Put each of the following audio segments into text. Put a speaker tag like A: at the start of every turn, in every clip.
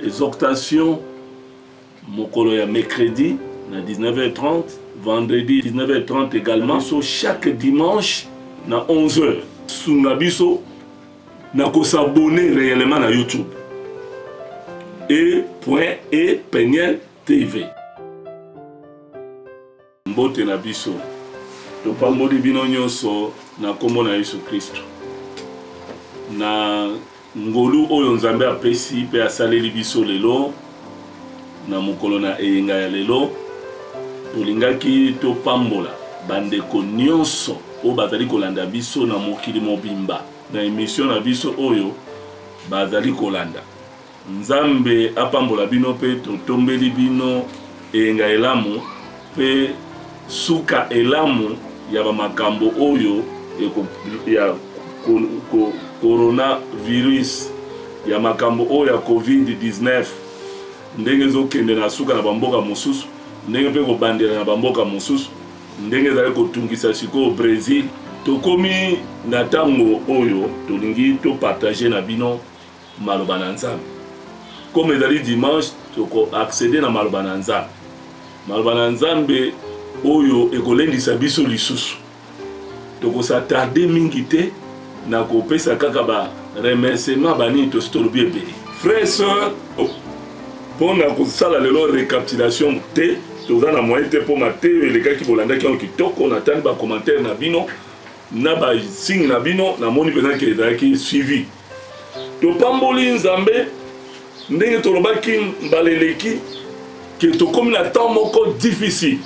A: exhortation mokolo ya mercredi na 19h30, vendredi 19h30 également. So chaque dimanche na 11h. Sunga biso na ko s'abonner réellement na YouTube. E Peniel TV. Mbote na biso. To pamboli bino nyonso na kombo na Yesu Kristo. Na ngolu oyo nzambe apesi pe asaleli biso lelo na mokolo na eyenga ya lelo tolingaki topambola bandeko nyonso oyo bazali kolanda biso na mokili mobimba na émission na biso oyo bazali kolanda. Nzambe apambola bino pe totombeli bino eyenga elamu pe suka elamu ya bamakambo oyo ya coronavirus ya makambo oyo ya COVID-19 ndenge ezokende na suka na bamboka mosusu ndenge mpe kobandela na bamboka mosusu ndenge ezali kotungisa sikoyo Brésil. Tokomi na ntango oyo tolingi topartage na bino maloba na Nzambe. Comme ezali dimanche toko accéder na maloba na Nzambe. Maloba na Nzambe oyo ekolendisa biso lisusu. Toko s'attarder mingi te na kopesa kaka ba remerciement bani to stolobi ebele. Frères et sœurs, pour na kosala lelo récapitulation te toza na moyen te po mate elekaki bolandaki en kitoko na tani ba commentaire na bino na ba signe na bino na moni pena ke ezalaki suivi. To pamboli Nzambe ndenge tolobaki mbaleleki ke tokomi na temps moko difficile.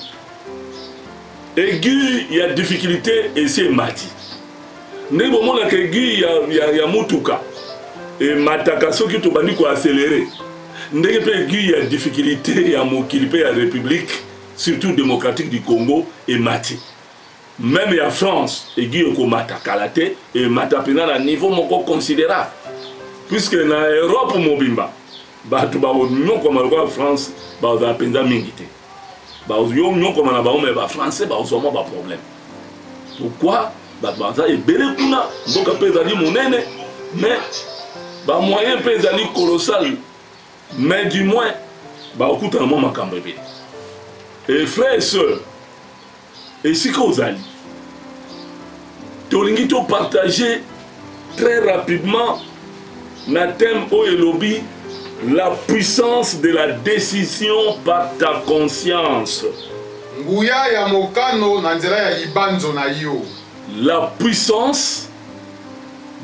A: Aiguille ya difficulté esi emati. Ndenge bomona ke aiguille ya mutuka emataka soki tobandi ko accélérer. Ndenge pe aiguille ya difficulté ya mokili pe ya République surtout démocratique du Congo emati. Même ya France aiguille ko matakala te et matapena na niveau moko considérable. Puisque na Europe mobimba bato ba nyoko malwa France ba za penza mingi te. Ba yo nyoko na ba mais ba français ba osoma ba problème. Pourquoi ba banza ebele kuna mboka pe zali monene mais ba moyen pe zali colossal mais du moins ba okuta na makambo ebele. Et frères et sœurs, et si que vous allez tolingi to partager très rapidement na thème oyelobi la puissance de la décision par ta conscience.
B: Nguya ya mokano na nzela ya libanzo na yo.
A: La puissance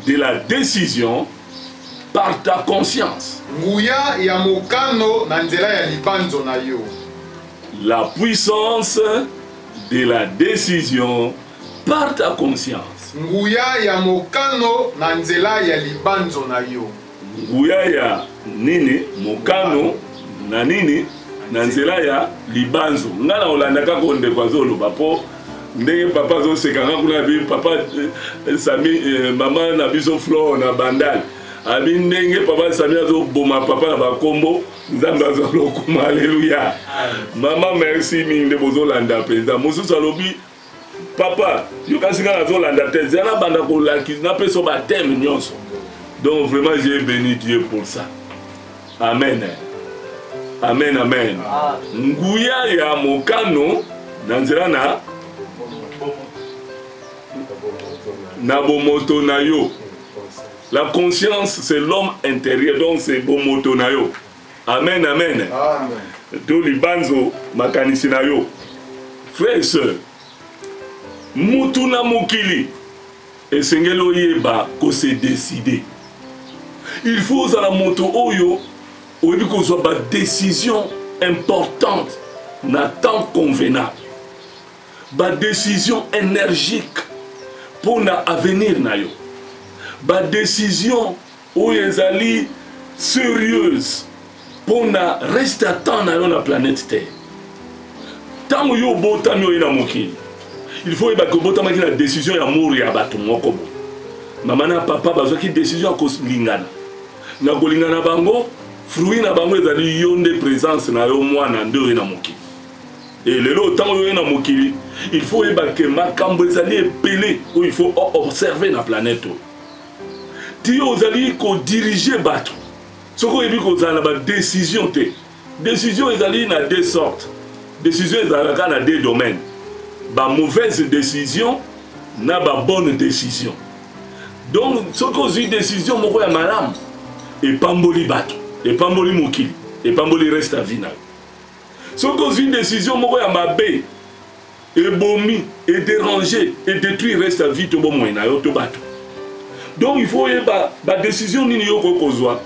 A: de la décision par ta conscience.
B: Nguya ya mokano na nzela ya libanzo na yo.
A: La puissance de la décision par ta conscience.
B: Nguya ya mokano na nzela ya libanzo na yo.
A: Nguya ya nini mokano na nini na nzela ya libanzo. Ngana olanda kako ndeko azoloba po ndenge papa zo sekanga kuna bi papa Sami mama na biso Flo na bandal. Abi ndenge papa Sami azo boma papa na bakombo Nzambe azolo kuma alléluia. Mama merci mingi bozolanda peza. Mususu alobi papa yo kasika azolanda te zana banda ko laki na peso ba thème nyonso. Donc vraiment j'ai béni Dieu pour ça. Amen. Amen, amen. Nguya ya mokano na nzela na bomoto na yo. La conscience c'est l'homme intérieur, donc c'est bomoto na yo. Amen, amen. Amen. To libanzo makanisi na yo. Frères et sœurs, mutu na mokili esengelo yeba ko se décider. Il faut à la moto oyo oyebi kozwa ba décision importante na temps convenable. Ba décision énergique pour na avenir na yo. Ba décision oyo ezali sérieuse pour na reste à temps na yo na planète Terre. Tant yo botami oyo na mokili. Il faut yeba ko botama ki na décision ya mori ya bato moko bo. Mama na papa bazwaki décision ya kolingana. Na kolingana bango fruit na bango ezali yo nde présence na yo mwana nde oyo na mokili. Et lelo temps oyo na mokili il faut yeba ke makambo ezali epele où il faut observer na planète. Ti ozali ko diriger bato Ce qu'on dit que ça a décision. Décision est allée dans deux sortes. Décision est allée dans deux domaines. La mauvaise décision, na ba bonne décision. Donc, ce qu'on dit décision, moi je malam. Et pamboli bato, et pamboli mokili, et pamboli reste à vina. Ce qu'on dit décision, moi je mabé. Et bomi, et déranger, et détruire reste à vie to bon moyen to bato. Donc il faut la décision nini yo kokozwa.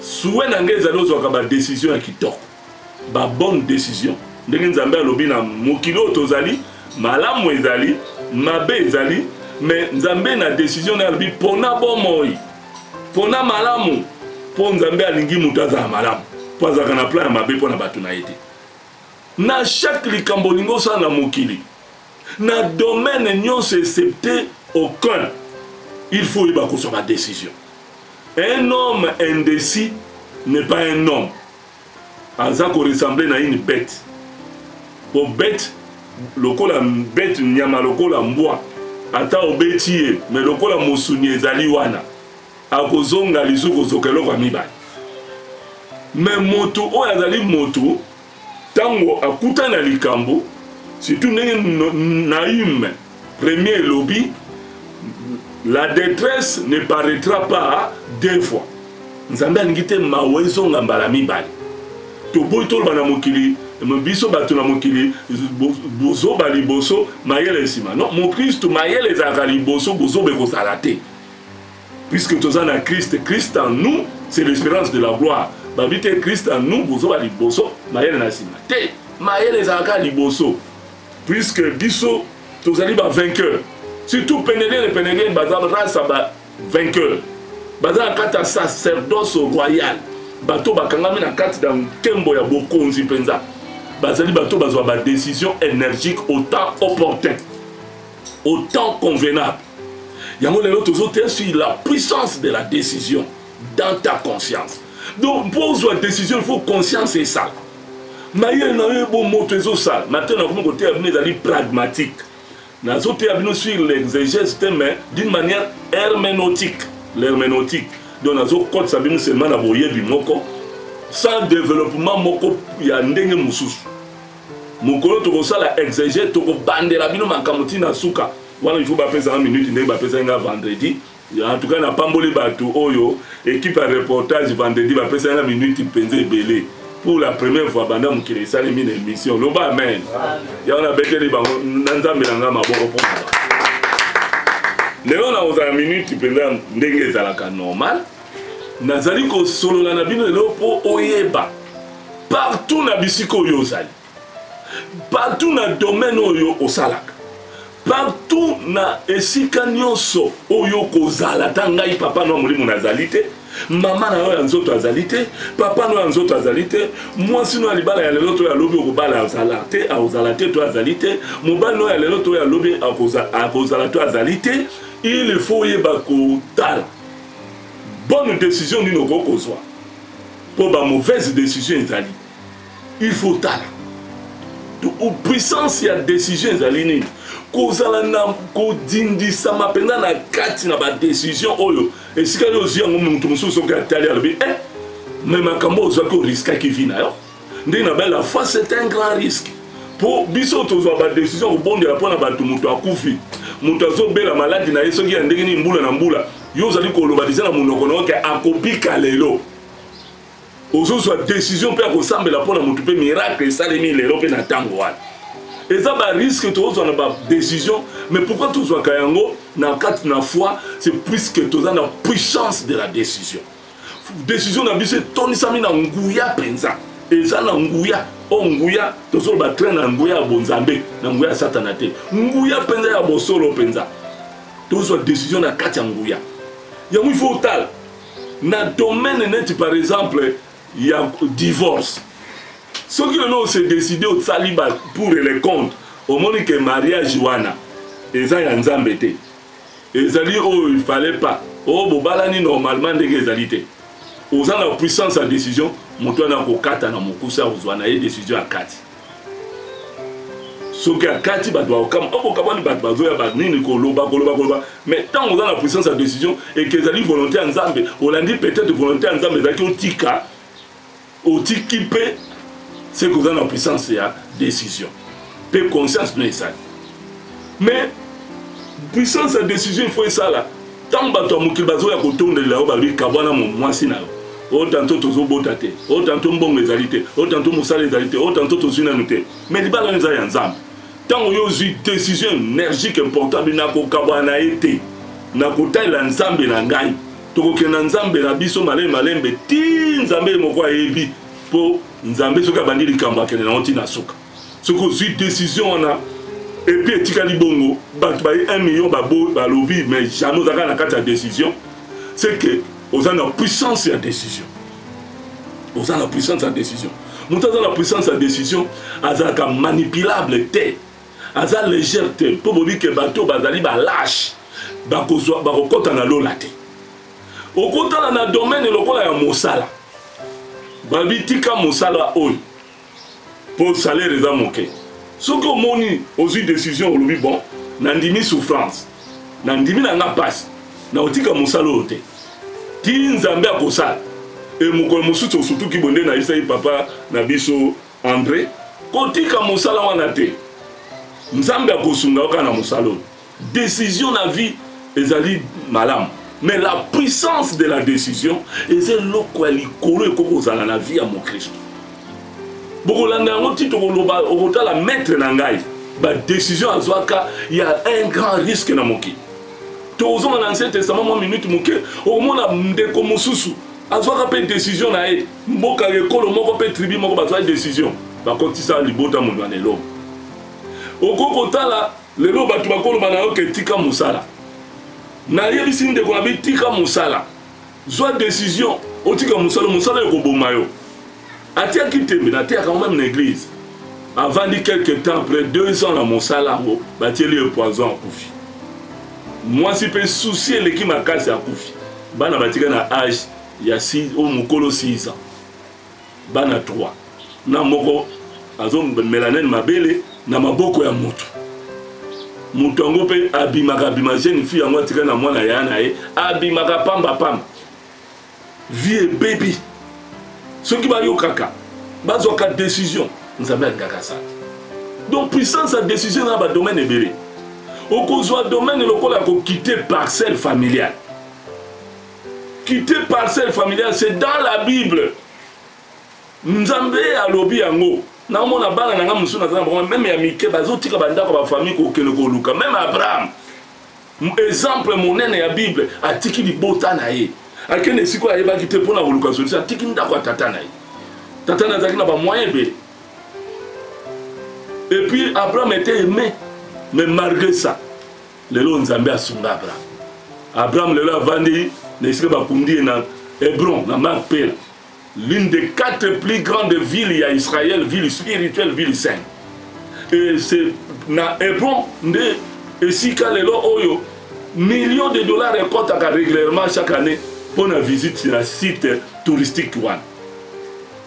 A: Soué nangeza lozwa ba décision ya kitoko. Ba bonne décision. Ndenge nzambe alobi na mokilo tozali, malamu ezali, mabe ezali, mais nzambe na décision na alobi pona bomoi. Pona malamu, po nzambe alingi mutaza malamu. Po azaka na plan ya mabe pona bato na ete. Na chaque likambo lingo sa na mokili. Na domaine nyonso excepté aucun. Il faut y avoir ma décision. Un homme indécis n'est pas un homme. Ça ressemble à une bête. Pour bête, le col la bête nyama le col la mboa. Ata obetiye, mais le col la musuni ezali wana. Akozonga lisu kozokelo kwa mibali. Mais moto o azali moto tango akuta na likambo, surtout na hume premier lobby. La détresse ne paraîtra pas deux fois. Nzambe alingite mawezo ngambala mibali. To boy tol bana mokili, mbiso bato na mokili, bozo bali boso mayele sima. Non, mon Christ mayele zakali boso bozo beko salate. Puisque tous en Christ, Christ en nous, c'est l'espérance de la gloire. Babite Christ en nous, bozo bali boso mayele na sima. Te mayele zakali boso. Puisque biso tous ali ba vainqueur. Surtout Pénéliens et Pénéliens, bazar race vainqueur. Bazar kata sacerdoce royal. Bato bakangami na kati dans kembo ya bokonzi penza. Bazali bato bazwa ba décision énergique au temps opportun, au temps convenable. Yango lelo tozote sur la puissance de la décision dans ta conscience. Donc pour une décision, il faut conscience et ça. Maye na yo bo moto ezo sal. Maintenant comme côté abine ezali pragmatique. Nous sommes sur l'exégèse d'une manière herméneutique. L'herméneutique. Donc nous sommes seulement dans le sans développement, il y a un ndenge mususu. Mokolo to kosala exégèse to ko bandela bino makamoti na suka. Voilà, il faut pas faire 1 minute, il faut pas faire un vendredi. En tout cas, na pamboli bato oyo équipe à reportage vendredi va faire 1 minute penze belé. Pour la première fois, pendant que les salles mis une émission, le bas amen. Il y a un béquet de bango, nanza melanga maboko pour moi. Les gens ont 1 minute, ils peuvent ndenge zalaka normal. Nazali ko solo la nabino le po oyeba. Partout na bisiko yo zali. Partout na domaine oyo osalaka. Partout na esika nyonso oyo kozala tangai papa no mulimo nazalite. Maman na yo nzoto azalite, papa no nzoto azalite, moi sino alibala ya lelo to ya lobi okobala azalate, azalate to azalite, mobali no ya lelo to ya lobi akozala to azalite, il faut yeba ko tal. Bonne décision ni no kokozwa. Pour ba mauvaise décision ezali. Il faut tal. Ou puissance ya décision ezali ni. Kozala na kodindisa mapenda na kati na ba décision oyo. Et si quelqu'un dit que nous sommes allés mais makambo ozwaki risque qui vient yo. Ndenge la foi c'est un grand risque. Pour biso tozwa ba décision ko bondela pona bato muto akufi. Muto azobela maladi na yeso ki ndenge ni mbula na mbula. Yo zali ko loba disa na munoko no ke akobika lelo. Ozozwa décision pe akosambela pona muto pe miracle salemi lelo pe na tango wana. Et ça va risque de avoir une décision, mais pourquoi tout soit kayango na kat na foi, c'est puisque tu as la puissance de la décision. Décision na bise toni sami na nguya penza. Et ça na nguya, o nguya, to so ba train na nguya bonzambe, na nguya satanate. Nguya penza ya bosolo penza. To so décision na kat ya nguya. Ya il faut tal. Na domaine net par exemple, il y a divorce. Ceux qui ont décidé au saliba pour les comptes, au moment que mariage wana, et ça y a un zambete. Et ça dit oh il fallait pas. Oh bobalani normalement des égalités. Aux ans la puissance à décision, mon toit n'a qu'au kata na mon cousin aux wana et décision à 4. soki akati bato bakokama okokabani bato bazoya banini koloba. Mais tant on a la puissance à décision et que ezali volonté ya nzambe olandi peut-être volonté ya nzambe ezalaki otiki mpe c'est que oza na puissance ya décision mpe conscience no esali. Mais puissance ya décision il faut esala tant bato ya mokili bazoya kotondelela oyo balobi kabwana mwasi na yo oyo tanto tozobota te oyo tanto mbongo ezali te oyo tanto mosala ezali te oyo tanto tozwi nanu te. Mais libala eza ya nzambe tant oyo ozwi décision énergique importante nakokabwana na ye te nakotalela nzambe na ngai tokokenda nzambe na biso malembe ti nzambe moko ayebi mpo nzambe soki abandi likambo akende nango ntina suka soki ozwi décision wana epuis etikali bongo bato baye 1 million balobi mais jamais ozalaka na kati ya décision c'est que oza na puissance ya décision. Oza na puissance ya décision. Moto aza na puissance ya décision azalaka manipulable te aza légère te mpo bobi ke bato bazali balâche bakokɔta na lola te okotala na domaine lokola ya mosala babi tika mosala oyo mpo salaire eza moke soki omoni ozwi décision olobi bon nandimi souffrance nandimi na nga mpasi na otika mosala oyo te ti nzambe akosala mokolo mosusu osutuki bonde na yebisaki papa na biso André kotika mosala wana te nzambe akosunga oka na mosala oyo décision na vie ezali malamu. Mais la puissance de la décision eza eloko ya likolo ekoki kozala na vie ya mokristo bokolanda yango ti tokoloba okotala maître na ngai badécision azwaka ya un grand risque na mokili tozonga na ancien testament mwa minute moke okomona ndeko mosusu azwaka mpe décision na ye mboka ekolo moko mpe tribu moko bazwaki décision bakotisa libota mondwa na eloko okoki kotala lelo bato bakoloba na yo ke tika mosala nayebisi ndeko na bi tika mosala zwa décision otika mosala ekoboma yo atiaki tembe natiaka même na église avandi quelque temps après 2 ans na mosala yango batieli ye poison akufi mwasi mpe susi eleki makasi akufi bana batika na age ya mokolo 6 ans bana 3 na moko azomelanene mabele na maboko ya moto yango mpe abimaka jeune fille yango atika na mwana ya na ye abimaka pamba vie ebebi soki bayokaka bazwaka décision nzambe alingaka ça. Donc puissance ya décision na badomaine ebele okozwa domaine lokola kokite parcelle familiale. Quitter parcelle familiale c'est dans la Bible. Nzambe alobi yango na mona bana nanga musu na zamba même ya mike bazotika bandako ba famille ko kene ko luka même Abraham exemple monene ya Bible atiki libota na ye akene siko ayeba kite pona koluka solution atiki ndako tata na ye tata na zaki na ba moyen be et puis Abraham était aimé mais malgré ça lelo Nzambe asunga Abraham lelo avandi nesika bakundi na Hébron na Makpela l'une des 4 plus grandes villes à Israël, ville spirituelle, ville sainte. Et c'est na Hébron nde esika lelo oyo millions de dollars récoltent régulièrement chaque année pour la visite sur le site touristique wana.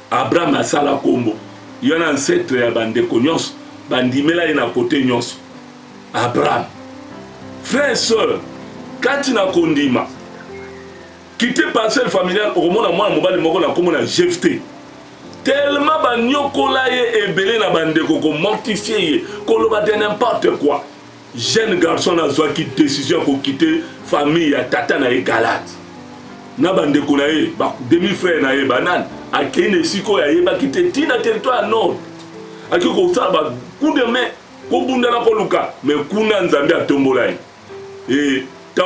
A: Abraham asala kombo yana ancêtre ya bandeko nyonso bandimela ye na côté nyonso. Abraham frère et sœur kati na kondima quitter parcelle familiale au moment moi mobali moko na komona Jephté tellement banyokola ye ebele na bandeko ko mortifier ye koloba de n'importe quoi jeune garçon na zwa ki décision ko quitter famille ya tata na ye Galate na bandeko na ye ba demi frère na ye banane akene siko ya ye ba quitter tina territoire nord akiko sa ba coup de main ko bunda na ko luka mais kuna Nzambe atombola ye et c'est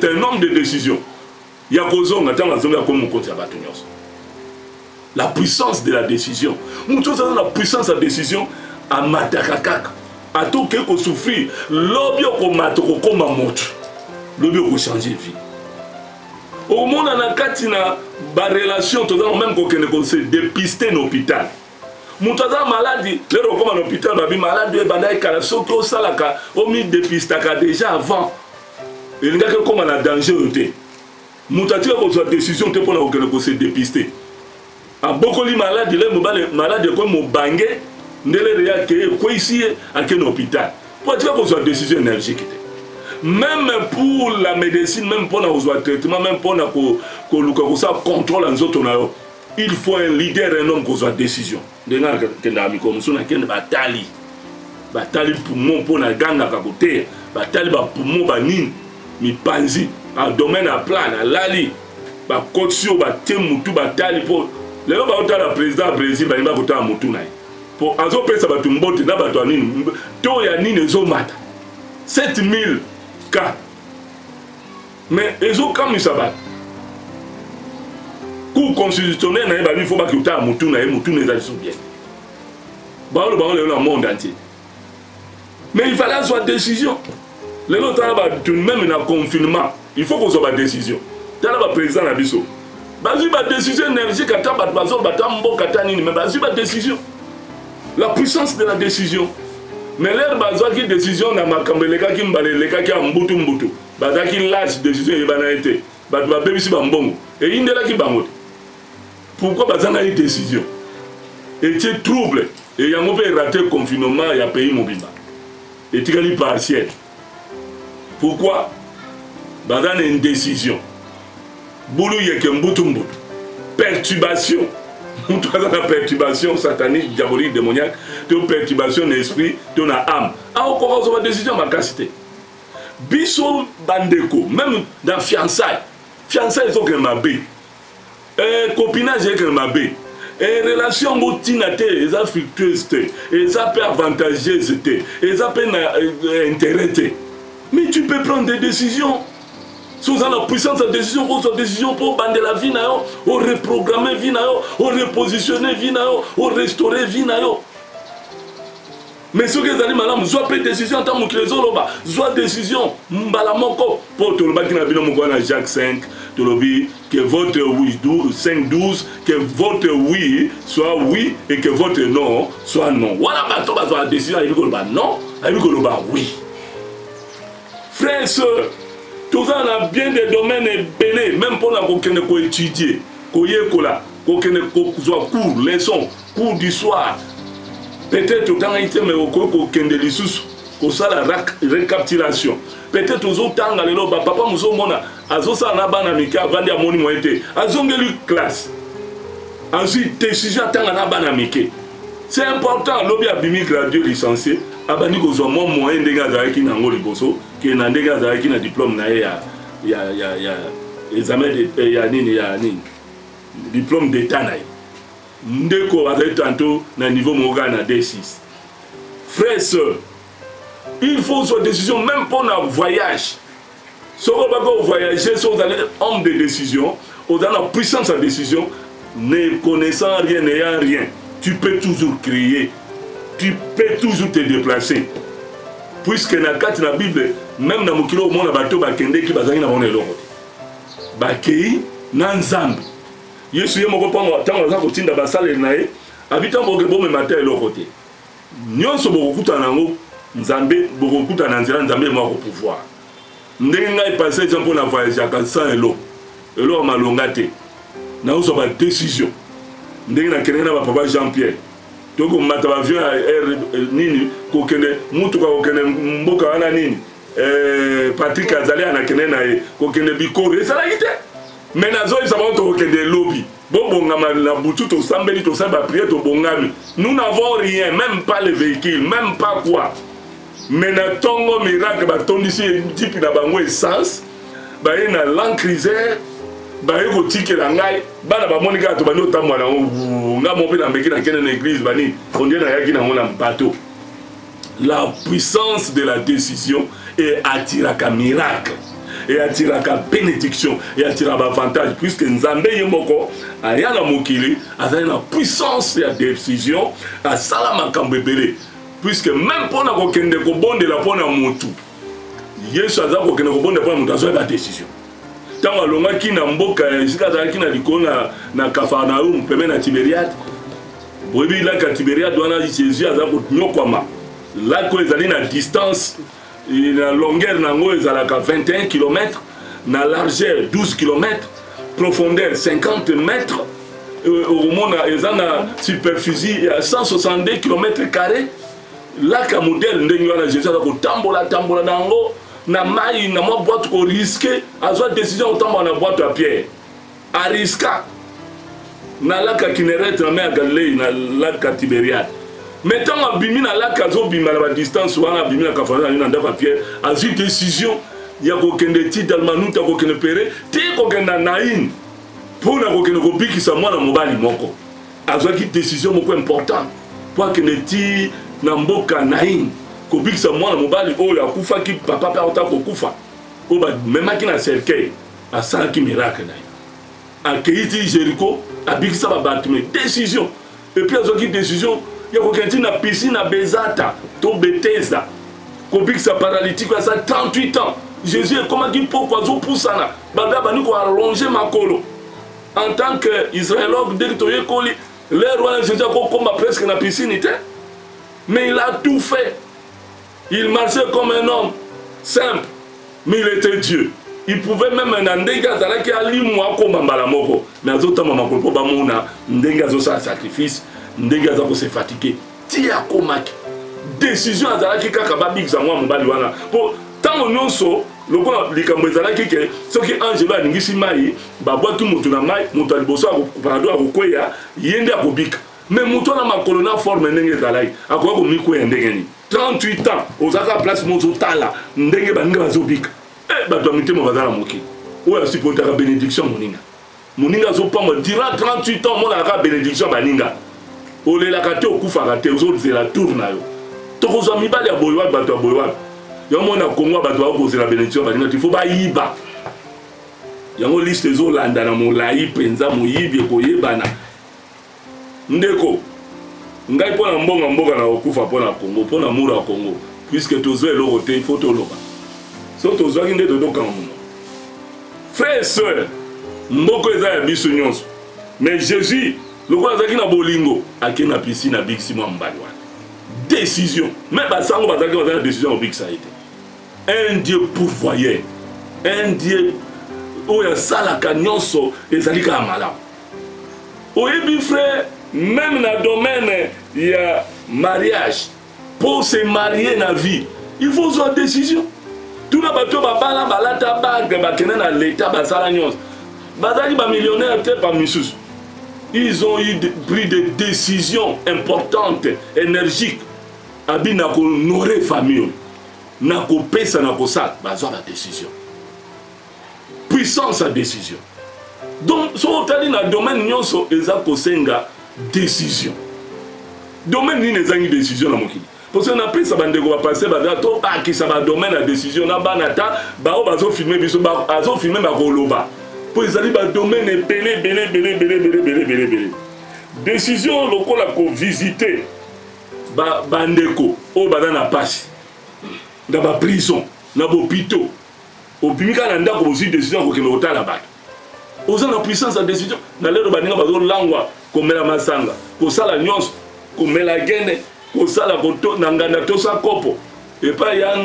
A: un homme de décision. La puissance de la décision. La puissance de la décision à Matakakak. À tout ce qu'on souffre, l'objet qu'on m'a l'objet qu'on change de vie. Au monde, on a une relation, même qu'on se dépister dans l'hôpital. Moutaza maladie, les recommandent à l'hôpital, babi malade, bandai kala soki o salaka, o mi dépistaka déjà avant. Il n'y a que comme un danger. Moutaza ko sa décision te pour na ko se dépister. a beaucoup de malades, les malades comme au bangé, quoi ici, à quel hôpital. Pour dire qu'on soit décision énergique. Même pour la médecine, même pour le traitement, même pour le contrôle en autres, il faut un leader, un homme qui soit décision. Batali poumon pour la gang à côté, batali poumon banin, mi panzi, à domaine à plat, à lali, ba kotio, ba temutu, batali pour. Les gens qui ont président du Brésil, ils vont voter à Moutouna. Pour un autre pays, ça va être un bon temps, ça va être un bon temps. Il y a ni les hommes 7000 cas. Mais ils ont comme ils s'abattent. Cour constitutionnelle, il faut que tu aies à Moutouna, Moutouna les sont bien. Bah, on est dans le monde entier. Mais il fallait soit décision. Les autres, même dans le confinement, il faut qu'on soit la décision. Tu as le président Nabiso. Bazi ba décision énergique ata bat bazol bata mboka tanini mais bazi ba décision. La puissance de la décision. Mais l'air bazwa qui décision na makambeleka ki mbaleleka ki mbutu mbutu. Baza ki lâche décision e bana été. Bat ba bebisi ba mbongo. Et indela ki bangote. Pourquoi baza na une décision? Et c'est trouble et yango pe raté confinement ya pays mobimba. Et tikali partiel. Pourquoi? Baza na une décision. Boulou yeke mbutu mbutu. Perturbation. La perturbation satanique, diabolique, démoniaque, de perturbation d'esprit, de la âme. Ah, on commence à décision ma capacité. Biso bandeko, même dans fiançailles. Fiançailles, ils sont que mabé. Copinage, ils sont que mabé. Relation botinate, ils sont fructueuses, ils sont avantageuses, ils sont intéressées. Mais tu peux prendre des décisions. Sous la puissance de décision, pour décision pour bander la vie, pour reprogrammer la vie, pour repositionner la vie, pour restaurer la vie. Mais ce que vous allez madame, soit pris décision en tant que les autres, soit décision, mbalamoko, pour tout le monde qui n'a pas vu Jacques 5, tout le monde que votre oui 5-12, que votre oui soit oui et que votre non soit non. Voilà, la décision, il faut le non, il faut le oui. Frères et sœurs, tout ça, on a bien des domaines belés, même pour étudier, cours, leçons, cours du soir. Peut-être autant été mais au cours pour ça la récapitulation. Peut-être aux autres temps, papa nous mona, azosa na bana mika vandi amoni moité, azongelu classe. Ensuite décision tant na bana mike. C'est important, lobby abimi gradué licencié, abani ko zo mo moyen de gaza ki na ngoli boso. Qui est dans des diplômes, il y a examen de diplôme d'état. Ndeko a tantôt dans le niveau Morgan à D6. Frères et sœurs, il faut une décision, même pour un voyage. Si vous allez voyager, si vous allez homme de décision, vous avez la puissance de décision, ne connaissant rien, n'ayant rien, tu peux toujours créer, tu peux toujours te déplacer. Puisque dans la Bible, même dans le kilo, il y a des bateaux qui sont dans le monde. Bakei, Nanzamb. Yesu yemo ko pango tango za kotinda basale nae, habitant bogebo me matin et l'autre côté. Nyonso bokuta nango, Nzambe bokuta na nzela Nzambe mo ko pouvoir. Ndenge ngai passer exemple na voyage à 400 elo. Elo malongate. Na uso ba décision. Ndenge na kenena ba papa Jean-Pierre. Donc on m'a vu nini kokene mutu ka kokene mboka wana nini Patrick Azali anakene na kokene bikoro esala ite mais nazo isa ba to kokene lobby bongama na butu to sambeli to samba prier to bongami nous n'avons rien, même pas les véhicules, même pas quoi, mais na tongo miracle ba tondisi type na bango essence ba ina l'encriseur ba eko tikela ngai bana ba monika to bani otamwa na nga mo pe na meki na kene na église bani ondie na yaki na ngona bateau. La puissance de la décision et attiraka miracle et attiraka bénédiction et attiraka avantage puisque Nzambe yemoko aya na mokili azali na puissance de la décision à salama kambebele puisque même pour na kokende ko bondela pona mutu Yesu aza kokende ko bondela pona mutu azali la décision. Tant alonga ki na mboka esika azalaki na likolo na Kafarnaum peme na Tibériade boyebi la ka Tibériade wana Jésus aza konyokwama la ko ezali na distance na longueur nango ezalaka 21 km, na largeur 12 km, profondeur 50 mètres, au monde ils ont une superficie à 162 km². Là ka modèle ndenge wana Jésus a ko tambola dango na mai na mo boîte ko risquer azwa décision otambola na boîte à pierre a risquer na la ka Kinneret na mer Galilée na la ka Tibériade. Mais tant abimi na la ka zo bima na distance wana abimi na ka fana na ndaka pierre azwi décision ya ko kende ti dalmanuta ko kende pere ti ko kenda nain pour na ko kende ko bikisa mwana mobali moko azwa ki décision moko important pour kende ti na mboka nain ko bikisa mwana mobali oyo akufa ki papa pa ota ko kufa o ba memaki na cercueil asala ki miracle na akeiti Jéricho abikisa ba batime décision et puis azwa ki décision ya ko kenti na piscine na Bezata to Bethesda ko bikisa paralytique à 38 ans. Jésus est comme dit pourquoi zo poussana baba bani ko allonger makolo en tant que israélogue dès que tu es collé les rois Jésus ko komba presque na piscine était. Mais il a tout fait. Il marchait comme un homme simple, mais il était Dieu. Il pouvait même ndenge azalaki alimwa ko mbala moko mais azotama makolo po bamona ndenge azosa sacrifice ndenge azako se fatiguer ti akomaki décision azalaki kaka babikisa mwa mobali wana po tango nyonso lokola likambo ezalaki ke soki angelo alingisi mai babwaki moto na mai moto aliboso akopado akokweya ye nde akobika mais moto na makolo na forme ndenge ezalaki akoya komikweya ndenge nini 38 ans ozaka place mozotala ndenge baninga bazobika bato ya mitema bazala moki oyo asupportaka bénédiction moninga azopamba dira 38 ans monaka bénédiction baninga olelaka te okufaka te ozozela tour na yo tokozwa mibali ya boyo wapi bato ya boyo wapi yango na Congo bato bakozela bénédiction baninga tifo bayiba yango liste ezolanda na molai penza moyibi ekoyebana ndeko ngai mpona mboka na okufa mpona Congo mpona mura ya Congo puisque tozwa eloko te il faut toloba so tozwaki nde todokanga mono frère et sœur mboko eza ya biso nyonso mais Jésus lokola azalaki na bolingo ake na piscine abikisi mwa mobali wana décision mais basango bazalaki bazali na décision obikisa ye te un Dieu pourvoyeur un Dieu oyo asalaka nyonso ezali kaka malamu oyebi frère même dans le domaine il y a mariage pour se marier na vie il faut avoir décision tout na bato babala balata bague bakende na l'état basala nyonso bazali ba millionnaire te pa misusu ils ont pris des décisions importantes énergiques abi na ko honorer famille na ko pesa na ko sala bazwa la décision puissance à décision donc so tali na domaine nyonso eza kosenga décision domaine nini ezangi décision na mokili parce que na pesa bandeko ba passer ba to ba ki sa ba domaine la décision na banata ba o bazo filmer biso ba azo filmer ba koloba pour ezali ba domaine belé décision lokola ko visiter ba bandeko o ba na passe na ba prison na bo pito obimika na ndako bosi décision ko kino otala ba oza na puissance à décision na lelo baninga bazo langwa komela masanga kosala nyonso komela gene kosala koto na nganda tosa kopo epa ya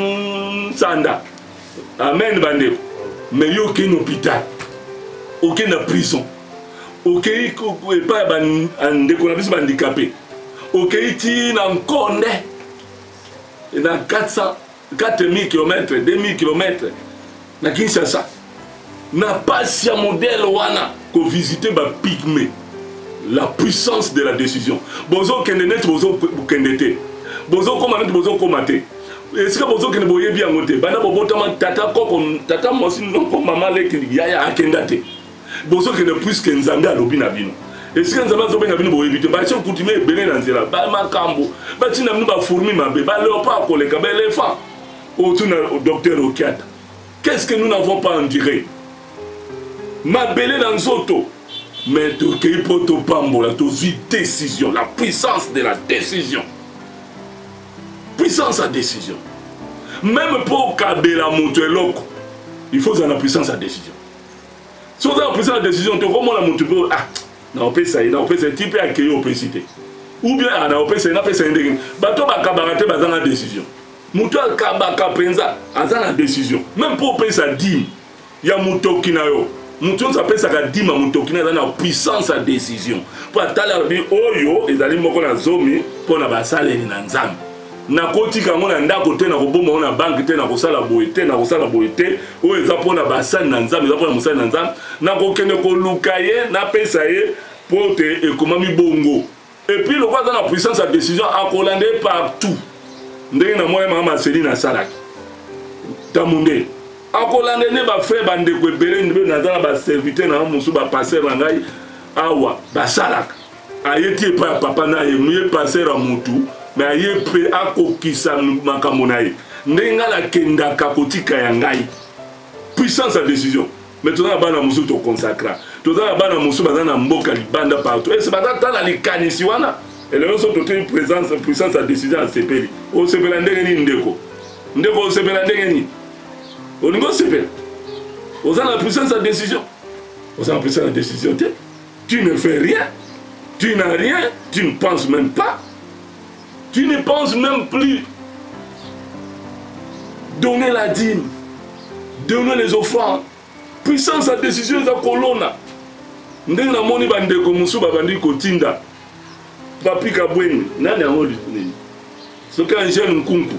A: sanda amen bandeko mais yo ke no hôpital ok na prison ok epa ya ndeko na biso handicapé ok ti na Nkonde na 4000 km 2000 km na Kinshasa na pasi ya modèle wana ko visiter ba pygmée la puissance de la décision bozo kende net bozo kende te bozo koma net bozo koma te est-ce que bozo kende boyebi yango te bana bobotama tata koko tata mosi noko mama leki yaya akenda te bozo kende puisque nzambe alobi na bino est-ce que nzambe azobenga bino boyebi te ba che coutume ebele na nzela ba makambo ba tina bino ba fourmi mabe ba léopard koleka ba éléphant autour au docteur Okiata qu'est-ce que nous n'avons pas enduré mabele dans nzoto mais tu pour te pambola tu vis décision la puissance de la décision puissance à décision même pour kabela moto eloko il faut la puissance à décision si on a la puissance à décision tu comment la moto ah na opesa ina opesa type accueilli opacité ou bien na opesa ina pesa ndenge bato bakabaka te bazana décision moto akabaka penza azana décision même pour opesa dim ya moto kinayo Mutu s'apesaka dima mutokina na puissance à décision. Pour atala bi oyo ezali moko na zomi pona basaleli na nzambe. Na kotika ngona ndako te na koboma na banque te na kosala boye te na kosala boye te oyo eza pona basali na nzambe eza pona mosali na nzambe na kokende koluka ye na pesa ye po te ekomami bongo. Et puis le roi dans la puissance à décision akolande partout. Ndenge na moya mama maseli na salaki. Tamunde. Akolande ne ba frère bande ko ebele ndebe na za ba serviteur na musu ba passer na ngai awa ba salaka. Ayeti pa papa na ye muye passer a mutu. Mais aye pe akokisa makambo na ye ndenga la kenda kakotika ya ngai puissance à décision mais tout ça bana musu to consacra tout ça bana musu bazana mboka libanda partout et c'est bazana tala likanisi wana et le reste toute présence puissance à décision à sepeli o sepela ndenge ni ndeko o sepela ndenge ni o ningo sepela o za la puissance à décision o za la puissance à décision tu ne fais rien tu n'as rien tu ne penses même pas. Tu ne penses même plus donner la dîme, donner les offrandes. Puissance à décision de colonna. Ndenge na moni bandeko musu babandi kotinda. Papi kabweni nani amoli nini. Soki Angel Nkunku.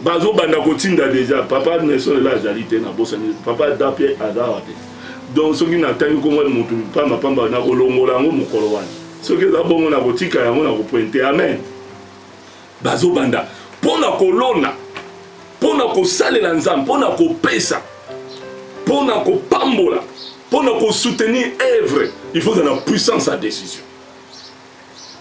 A: Bazo banda kotinda déjà papa ne so la jalite na bosani papa dapie azawate. Donc soki na tayi ko ngwa mutu pamba na kolongola ngo mukolo wana. Soki za bongo na kotika yango na kopointe amen. Bazo banda pona kolona pona kosalela nzambe pona kopesa pona kopambola pona ko soutenir œuvre il faut de la puissance à décision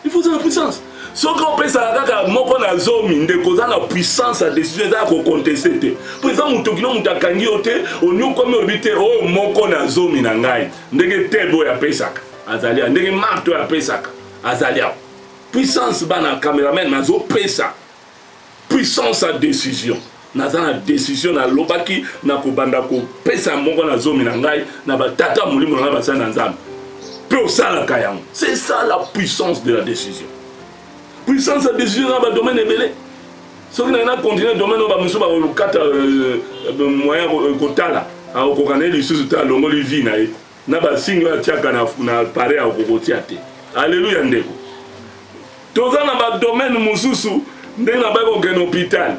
A: il faut de la puissance so ko pesa kaka moko na zomi ndeko za na puissance à décision za ko contester te pour exemple mutokino mutakangi ote onyo komi obite o moko na zomi na ngai ndenge tebo ya pesaka azalia ndenge marto ya pesaka azalia puissance bana cameraman nazo pesa puissance à décision naza na décision na lobaki na kobanda ko pesa moko na zomi na ngai na batata mulimo na basana na nzambe pe osala kayam c'est ça la puissance de la décision puissance à décision dans le domaine ebele soki na continuer domaine ba musu ba kata moyen kotala a kokane lisusu ta longoli vie na ye na ba singo ya tiaka na pare a kokotia te alléluia ndeko toza na ba domaine mususu ndenge na ba ko ken hôpital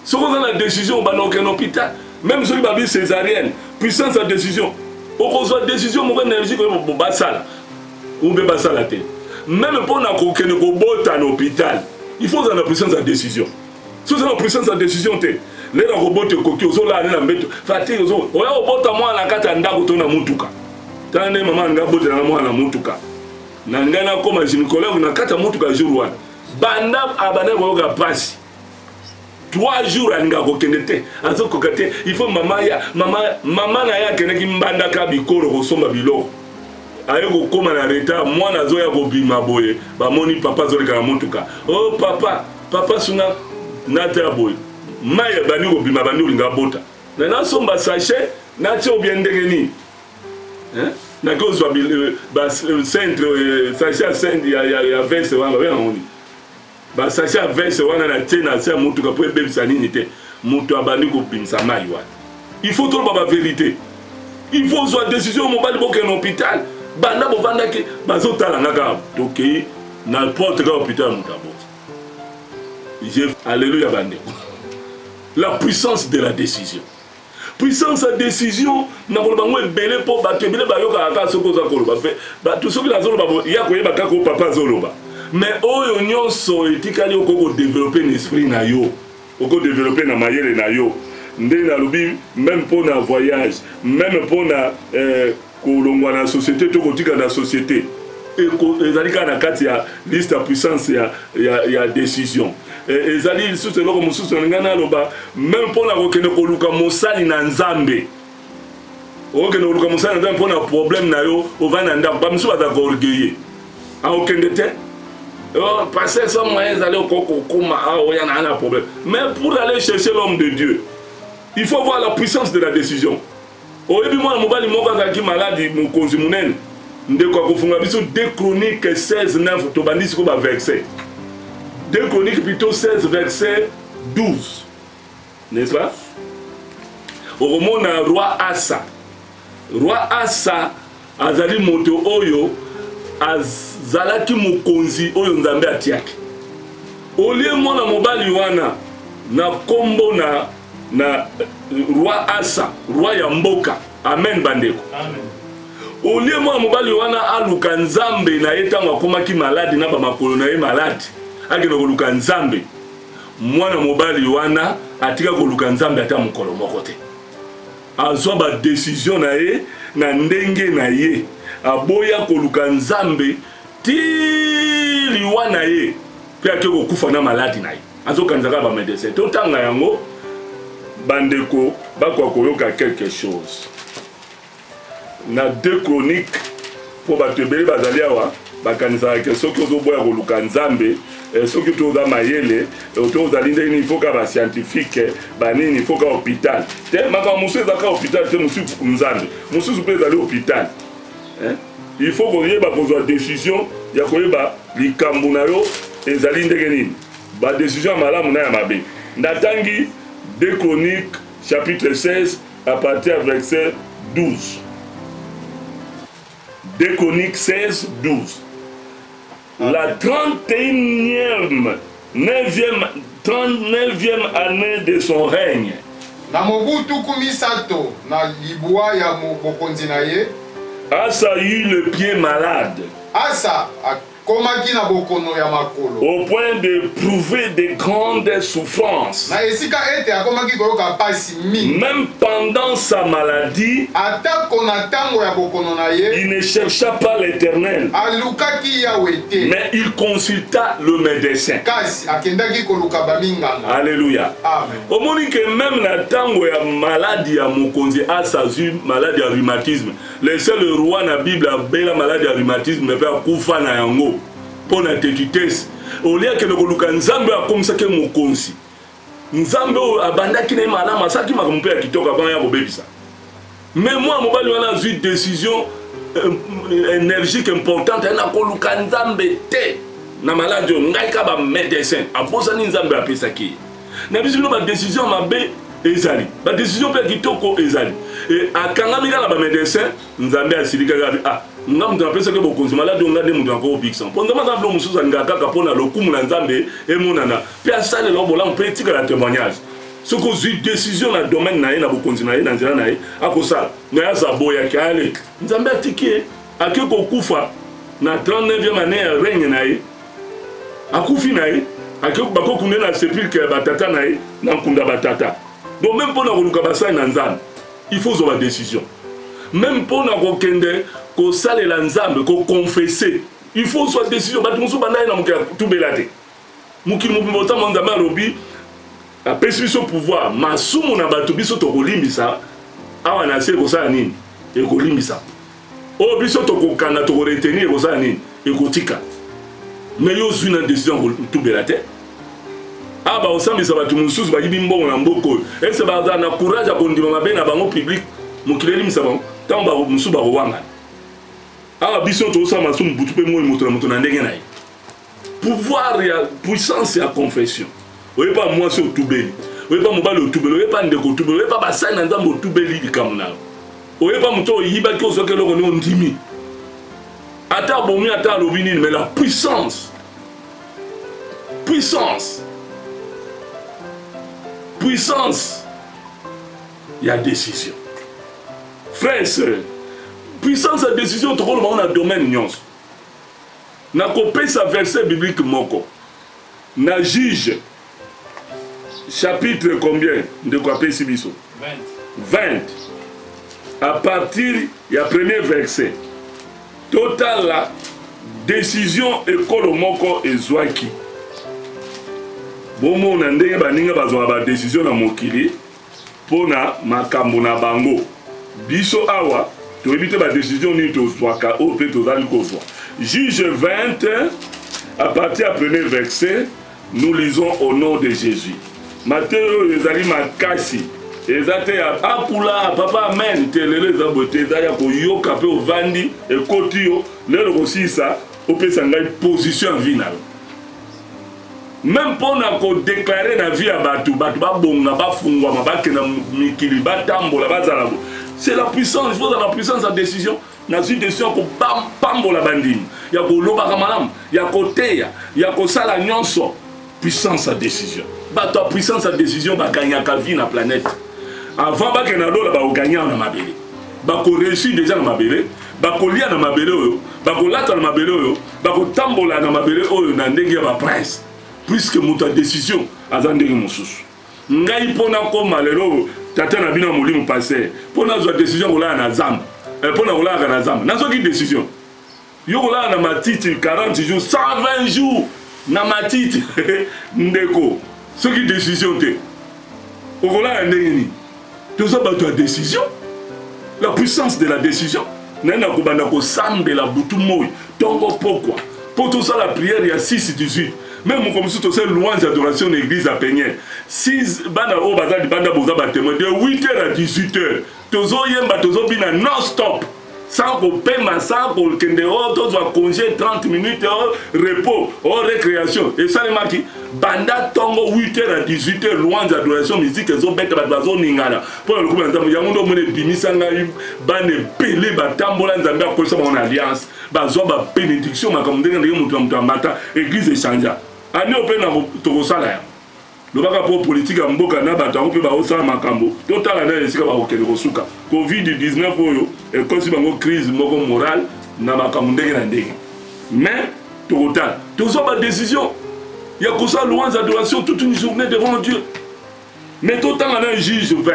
A: soki oza na décision ba no ken hôpital même soki ba bi césarienne puissance à décision okozwa décision moko énergie ko basala ou be basala te même pour na ko ken ko bota na hôpital il faut la puissance à décision si vous avez la puissance à décision te les robots koki ozola na mbeto fati ozo oya obota mwana kata ndako to na mutuka tane mama ngabota na mwana mutuka na ngana koma gynécologue na kata mutuka jour wana banda abana boga pasi 3 jours alinga kokende te azokoka te il faut mama na ya kene ki mbanda ka bikoro kosomba biloko aye kokoma na retard mwana azoya kobima boye bamoni papa zoleka na mutuka oh papa suna nata boye maye bani kobima bani olinga bota na nasomba sachet natie obien ndenge nini na kozwa centre sachet centre ya veste wana bana ngoni ba sachet veste wana na tie na sia mutuka po ebebisa nini te mutu abandi kobimisa mai wana il faut tout ba vérité il faut soit décision mobile boke na hôpital banda bovanda ke bazotala ngaka tokei na porte ka hôpital mutabot alléluia bande la puissance de la décision puissance à décision na koloba ngo ebele po bato ebele bayoka aka soko za koloba bato soki na zoloba ya koyeba kaka o papa zoloba mais oyo nyonso etikali okoko développer l'esprit na yo oko développer na mayele na yo ndenge nalobi même pour na voyage même pour na kolongwa na société to kotika na société ezali kaka na kati ya liste ya puissance ya décision ezali lisusu eloko mosusu nalinga naloba même mpona kokende koluka mosali na nzambe okende koluka mosali na nzambe mpona problème na yo ovandi na ndako bamisusu baza koorgueille aokende te passer sans moyen ezali okokokoma aoya na ana problème mais pour aller chercher l'homme de Dieu il faut voir la puissance de la décision oyebi mwana mobali moko azalaki maladi mokonzi munene ndeko akofunga biso 2 Chroniques 16:9 tobandisi ko ba verset 2 Chroniques plutôt 16 verset 12 n'est-ce pas au roman roi Asa Roi Asa azali moto oyo azalaki mokonzi oyo Nzambe atiaki. Olie mwana mobali wana na kombo na Roi Asa, roi ya mboka. Amen bandeko.
C: Amen.
A: Olie mwana mobali wana aluka Nzambe na ye ntango akomaki maladi na bamakolo na ye maladi. Akenda koluka Nzambe. Mwana mobali wana atika koluka Nzambe ata mokolo moko te. Azwa ba décision na ye na ndenge na ye. Aboya koluka Nzambe ti liwa na ye. Pe ake kokufa na maladi na ye. Azokanzaka ba médecin. Totanga yango bandeko bakwa koyoka quelque chose. Na 2 Chroniques pour batebele bazali awa bakanisa ke soki ozoboya koluka Nzambe soki toza mayele tozali ndeni il faut ka ba scientifique banini il faut ka hôpital te maka musu ezaka hôpital te musu Nzambe musu pe ezali hôpital il faut koyeba kozwa décision ya koyeba likambo na yo ezali ndenge nini ba décision malamu na ya mabe ndatangi 2 Chroniques chapitre 16 à partir verset 12. 2 Chroniques 16, 12. La 39e année de son règne.
B: Na mobutu kumisato na libwa ya mokonzi na ye.
A: Asa eut le pied malade.
B: Asa akomaki na bokono ya makolo.
A: Au point de prouver de grandes souffrances.
B: Na esika ete akomaki koyoka pasi mingi.
A: Même pendant sa maladie,
B: atako na tango ya bokono na ye,
A: il ne chercha pas l'Éternel.
B: alukaki Yawe te.
A: Mais il consulta le médecin.
B: Kasi akendaki koluka baminganga.
A: Alléluia.
B: Amen.
A: Omoni que même na tango ya maladie ya mokonzi Asa zu maladie ya rhumatisme. Le seul roi na Bible a bela maladie ya rhumatisme mais pas kufa na yango. Pona tetitesi. Olia ke koluka Nzambe akomisaki mokonzi. Nzambe abandaki na malama asaki makambo ya kitoko avant ya kobebisa. Mais moi mobali wana azwi décision énergique importante na koluka Nzambe te. Na maladie ngai ka ba médecin abosani Nzambe apesaki. Na biso no ba décision mabe ezali. Ba décision pe kitoko ezali. Et akangami na ba médecin Nzambe asilika ga ngam to apesa ke bokonzi malade ngade mutu akoko biksan. Ponza mazablo musuza ngaka kapona lokumu na Nzambe emonana. Pe asale lo bola mpe tika la témoignage. Soko zui décision na domaine na ye na bokonzi na ye na nzela na ye akosala. Na ya zaboya ke ale. Nzambe atiki akeko kufa na 39e année ya règne na ye. Akufi na ye akeko bakokune na sépulcre batata na ye na nkunda batata. Donc même pour na koluka basai na Nzambe, il faut avoir décision. Même pour na kokende ko salela Nzambe ko confesser, il faut soit décision. Batu musu banda na mukia tubelate. Muki mubota Nzambe alobi apesi biso pouvoir masumu na batu biso to kolimbisa awa na se ko sala nini e kolimbisa. O biso to kokana to retenir ko sala nini e kotika. Mais yo zui na décision ko tubelate. Aba osambisa batu mususu bayibi mbongo na mboko. Ese baza na courage akondima mabe na bango public mukileli misabango. Tamba mususu ba wanga. Aba biso to osama sumu butu pe moto na ndenge na ye. Pouvoir ya puissance ya confession. Oye pas moi sur tubeli. Oye pas mobali otubeli, oye pas ndeko tubeli, oye pas basai na Nzambe otubeli likamuna. Oye pas muto yiba ki osoke loko ni ondimi. Ata bomi ata lobini mais la puissance. Puissance. Puissance. Il y a décision. Frères et sœurs, puissance et décision, tout le monde a domaine nyons. Na copé sa verset biblique moko. Na Juge chapitre combien de quoi pesi biso? 20. À partir du premier verset. Total la décision école moko ezwaki. Bomo na ndenge baninga bazwa ba décision na mokili pona makambo na bango. Biso awa to éviter ba décision ni to zwaka o pe to zali ko zwa. Juge 20 à partir du premier verset, nous lisons au nom de Jésus. Matthieu ezali makasi ezate akula papa amen telele za bote za ya ko yoka pe ovandi e kotio lelo ko sisa o pe sanga position vina. Même pour nous déclarer la vie à Batu, Batu ba bonga ba fungwa mabake na mikili ba tambola ba zalabo. C'est la puissance, il faut dans la puissance de la décision. Dans une décision, il faut pambo la bandine. Il y a loba kamalam, il y a côté, il y a sala nyonso. Puissance à décision. Bah ta puissance à décision va gagner la vie dans la planète. Avant bah que na do la ba gagner na mabele. Bah ko réussir déjà na mabele, bah ko lia na mabele oyo, bah ko lata na mabele oyo, bah ko tambola na mabele oyo na ndenge ba prince. Puisque muta décision azandenge mosusu. Ngai pona ko malelo tata na bina molimo passé. Pona zo décision ko la na zamba. Pona ko la na zamba. Na zo ki décision. Yo ko la na matiti 40 jours, 120 jours. Na matiti ndeko ce qui décision te okola ndeni tout ça bato décision la puissance de la décision nana ko banda ko sambela butu moy tongo pourquoi pour tout ça la prière il y a 6-18 même comme si tout ça louange adoration église à Peigné 6 banda o bazali banda boza ba témoin de 8h à 18h tozo yemba tozo bina non stop sans qu'on paie ma sans qu'on kende tous va congé 30 minutes repos récréation et ça les marqué banda tongo 8h à 18h louange adoration musique zo bête bazo ningala pour le coup nzambe ya mundo mone bimisa ngai bane pele batambola nzambe akosa mon alliance bazo ba bénédiction makambo ndenge mutu mata église échangea ani opena to sala ya lobaka pour politique ya mboka na bato mpe ba osala makambo totala na esika ba okele kosuka covid-19 oyo ekosi bango crise moko morale na makambo ndenge na ndenge mais total tozo ba décision ya kosa louange adoration toute une journée devant Dieu mais total na juge 20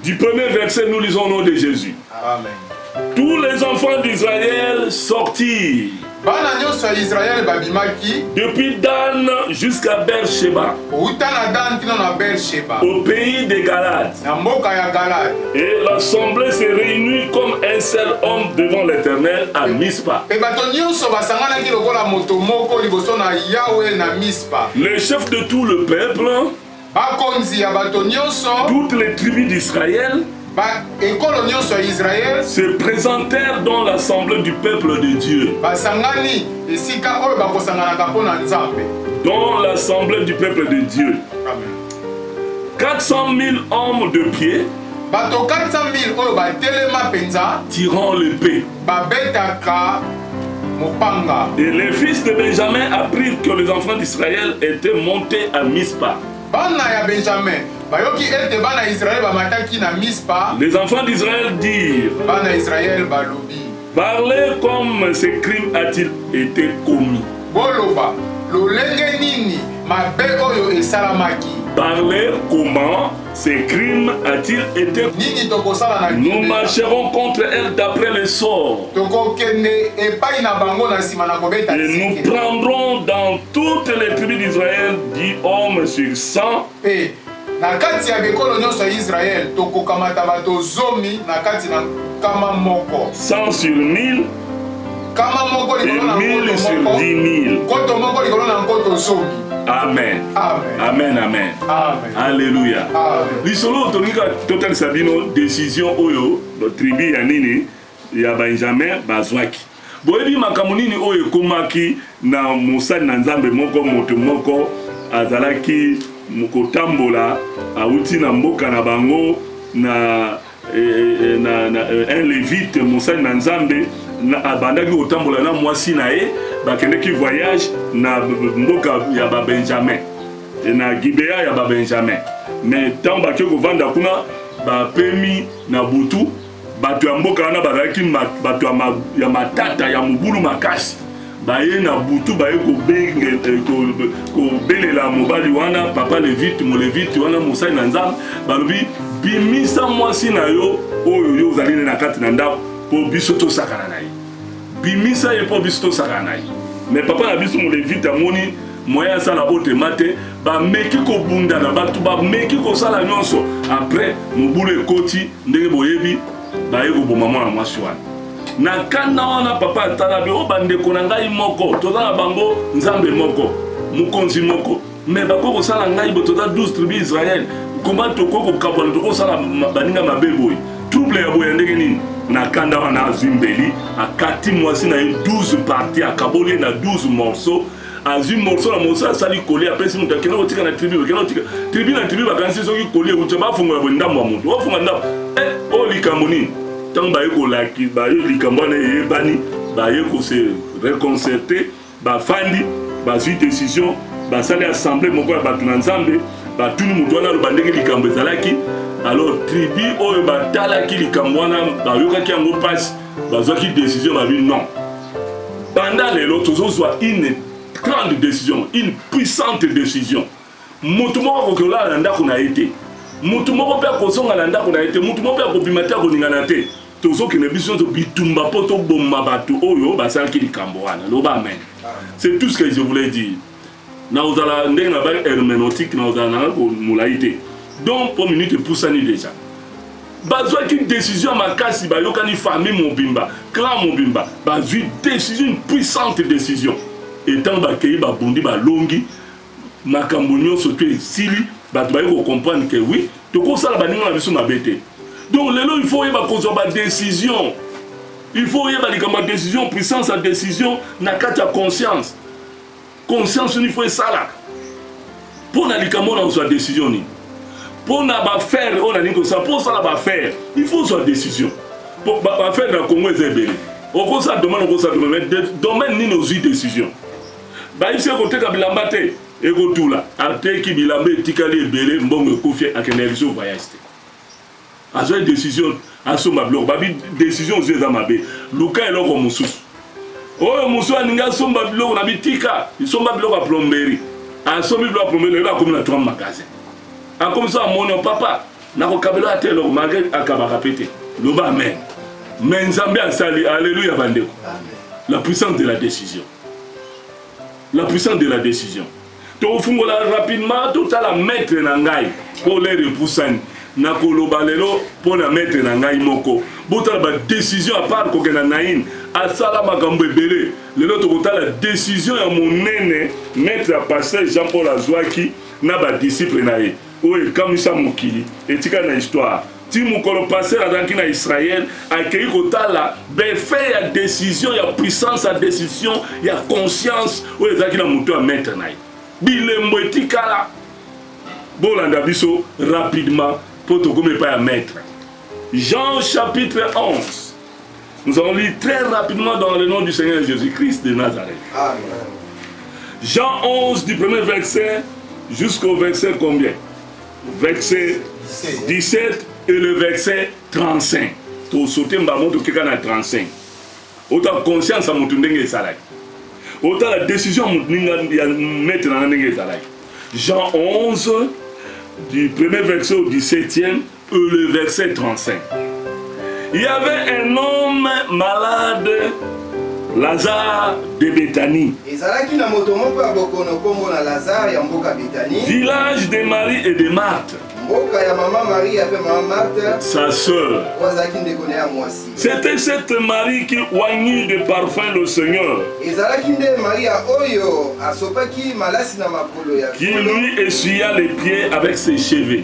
A: du premier verset nous lisons au nom de Jésus.
B: Amen.
A: Tous les enfants d'Israël sortirent depuis Dan jusqu'à Beersheba, au pays des Galades. Et l'assemblée s'est réunie comme un seul homme devant l'Éternel à Mispa. Les chefs de tout le peuple, toutes les tribus d'Israël, se présentèrent dans l'assemblée du peuple de Dieu. Dans l'assemblée du peuple de Dieu. 400 000 hommes de pied tirant l'épée. Et les fils de Benjamin apprirent que les enfants d'Israël étaient montés à Mispa. Les enfants d'Israël dirent: parlez comme ce crime a-t-il été commis. Parlez comment ce crime a-t-il été commis. Nous marcherons contre elle d'après le sort. Et nous prendrons dans toutes les tribus d'Israël 10 hommes sur 100. Na kati ya bekolo nyonso ya Israël tokokamata bato zomi na kati na kama moko 100 sur 1000 kama moko likolo na 1000 sur 10 000 koto moko likolo na koto zomi. Amen. Amen. Amen. Amen. Amen. Alléluia. Lisolo tonika total sabino décision oyo do tribu ya nini ya Benjamin bazwaki. Boyebi makambo nini oyo komaki na mosali na Nzambe moko moto moko azalaki mukotambola auti na mboka na bango na un lévite mosali na Nzambe na abandaki kotambola na mwasi na ye bakendeki voyage na mboka ya ba Benjamin na Gibea ya ba Benjamin mais tant baki kovanda kuna bapemi na butu bato ya mboka wana bazalaki bato ya matata ya mobulu makasi baye na butu baye kobelela mobali wana papa levite mo levite wana mosali na Nzambe balobi bimisa mwasi na yo oyo yo ozali na kati na ndako po biso tosakana na ye bimisa ye po biso tosakana na ye mais papa na biso mo levite amoni moyen asala botema te bameki kobundana bato bameki kosala nyonso après mobulu ekoti ndenge boyebi baye koboma mwana mwasi wana na kanda wana papa atala be o bandeko na ngai moko tozala bango Nzambe moko mukonzi moko mais bako sala ngai bo toza 12 tribus Israël comment toko kabona toko sala baninga mabeboy trouble ya boya ndenge nini na kanda wana azimbeli akati mwasi na 12 parties akaboli na 12 morceaux azwi morceau na morceau asali coller après si mutu akenda kotika na tribu na tribu bakanisi soki coller uta bafungola bo ndambo ya mutu ofunga ndambo o likambo nini ntango baye kolaki baye likambo wana eyebani baye kose reconcerter bafandi bazwi décision basali assemblée moko ya bato na nzambe batuni mutu wana aloba ndenge likambo ezalaki alors tribu oyo batalaki likambo wana bayokaki yango mpasi bazwaki décision babi non pendant lelo tozozwa une grande décision une puissante décision mutu moko akoki olala na ndako na ye te mutu moko mpe akozonga na ndako na ye te mutu moko mpe akobima te akoningana te tozokende biso nyonso bitumba mpo toboma bato oyo basalaki likambo wana loba amen. C'est tout ce que je voulais dire. Naozala ndenge na ba herméneutique naozala na molai te donc pour minute epusani déjà bazwaki décision makasi bayokani famille mobimba clan mobimba bazwi décision une puissante décision etant bakei babundi balongi makambo nyonso to esili bato baye kocomprendre que oui tokosala baninga na biso mabe te donc lelo il faut yeba kozwa badécision il faut yeba likambo ya décision puissance ya décision na kati ya conscience il faut esala mpo na likambo na kozwa décision nini pour na bafaire on a dit que ça pour ça la bafaire il faut soit décision pour bafaire na Congo ezebele oko ça demande domaine ni nos décision ba ici côté ka bilamba te e ko tula ate ki bilamba etikali ebele mbongo ekofi akene biso voyage te azo décision aso mablo babi décision zo za mabe luka eloko mususu oyo musu aninga somba biloko na bitika isomba biloko a plomberie asombi biloko plomberie la comme na 3 magasins a comme ça mon papa na ko kabelo atelo malgré akabaka pété loba amen mais nzambe asali alléluia bandeko la puissance de la décision to fungola rapidement tout à la mettre na ngai pour les repoussani na koloba lelo pour na mettre na ngai moko bota ba décision à part ko kena nain asala makambo ebele lelo to kota la décision ya monene mettre à pasteur Jean-Paul Azwaki na ba disciple na ye oye kamisa mokili etika na histoire ti mokolo passer azalaki na Israël akei kotala befe ya décision ya puissance ya décision ya conscience oyo ezalaki na moto ya maître na ye bilembo etikala bolanda biso rapidement po tokome pa ya maître. Jean chapitre 11 nous allons lire très rapidement dans le nom du Seigneur Jésus-Christ de Nazareth. Amen. Jean 11 du premier verset jusqu'au verset combien? Verset 17 et le verset 35. Tu sauter mbamo to keka na 35. Autant conscience à mutu ndenge salai. Autant la décision mutu ya mettre na ndenge salai. Jean 11 du premier verset au 17e et le verset 35. Il y avait un homme malade, Lazare de Béthanie, village de Marie et de Marthe, sa sœur. C'était cette Marie qui oignit de parfum le Seigneur, qui lui essuya les pieds avec ses cheveux.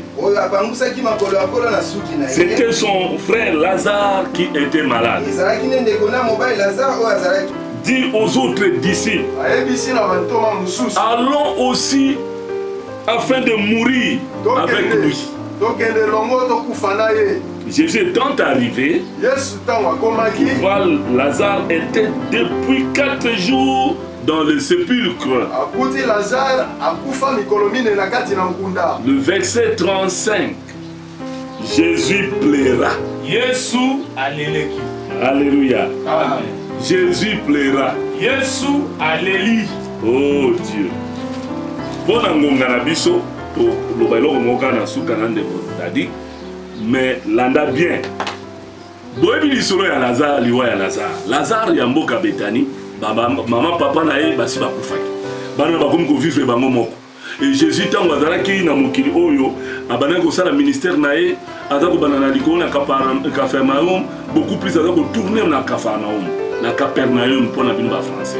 A: C'était son frère Lazare qui était malade. Dit aux autres disciples, allons aussi afin de mourir avec lui. Jésus étant arrivé, Lazare était depuis 4 jours dans le sépulcre. Le verset 35, Jésus plaira. Alléluia. Amen. Jésus plaira. Oh Dieu. Pour la biso, mais landa bien. Boyebi lisolo ya Lazare liwa ya Lazare. Lazare ya mboka Béthanie, maman papa na ye basi bakufaki. Bana bakomi ko vivre bango moko. Et Jésus tango azalaki na mokili oyo, abana ko sala ministère na ye, azako banana likolo na Capernaum, beaucoup plus azako tourner na Capernaum, na Capernaum pour na bino ba français.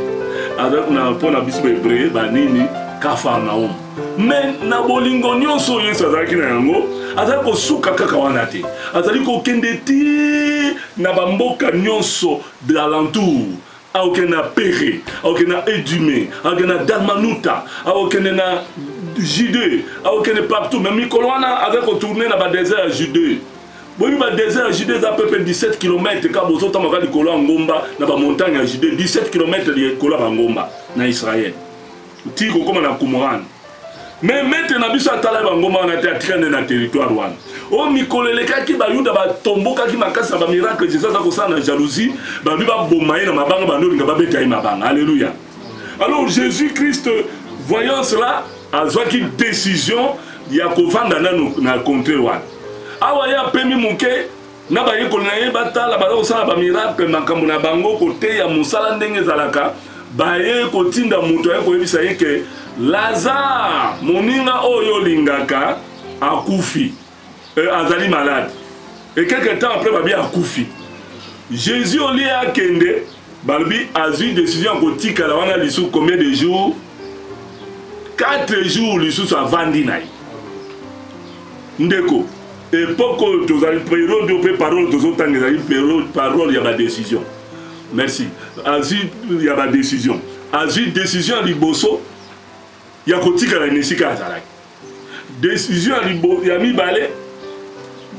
A: Azako na pour na biso hébreu ba nini Capernaum. Mais na bolingo nyonso Yesu azalaki na yango, azali kosuka kaka wana te. Azali kokende ti na bamboka nyonso de l'alentour. aokende na Péré, aokende na Edumé, aokende na Dalmanuta, aokende na Judée, aokende partout. Mais mikolo wana avec retourner na ba désert à Judée. Oui, le désert à Judée, c'est à peu près 17 km. Quand vous avez dit que vous avez dans la montagne à Judée, 17 km de Ngomba, dans Israël. Tiko comme dans Qumran. Mais maintenant, vous avez Ngomba, on a été dans le territoire. Oh, Mikole, les gens qui ont tombeau, qui ont cassé un miracle, Jésus a causé la jalousie, ils ont bombarder dans ma banque, ils ont bêté ma banque. Alléluia. Alors, Jésus-Christ, voyant cela, a pris une décision, il a vendre dans le contrée. Awa ya pemi muke na ba yeko na ye batala ba osala ba miracle makambo na bango kote ya musala ndenge zalaka ba ye kotinda muto ye koyebisa ye ke Lazare moninga oyo lingaka akufi azali malade et quelque temps après ba bi akufi Jésus oli akende balbi azu décision kotika la wana lisu combien de jours 4 jours lisu sa vandi nai ndeko et pourquoi tu as une parole il y a ma décision. Merci. Il y a ma décision. Décision à Liboso, il y a Kotika la Nesika Azalak. Décision à Liboso, il y a mis balai,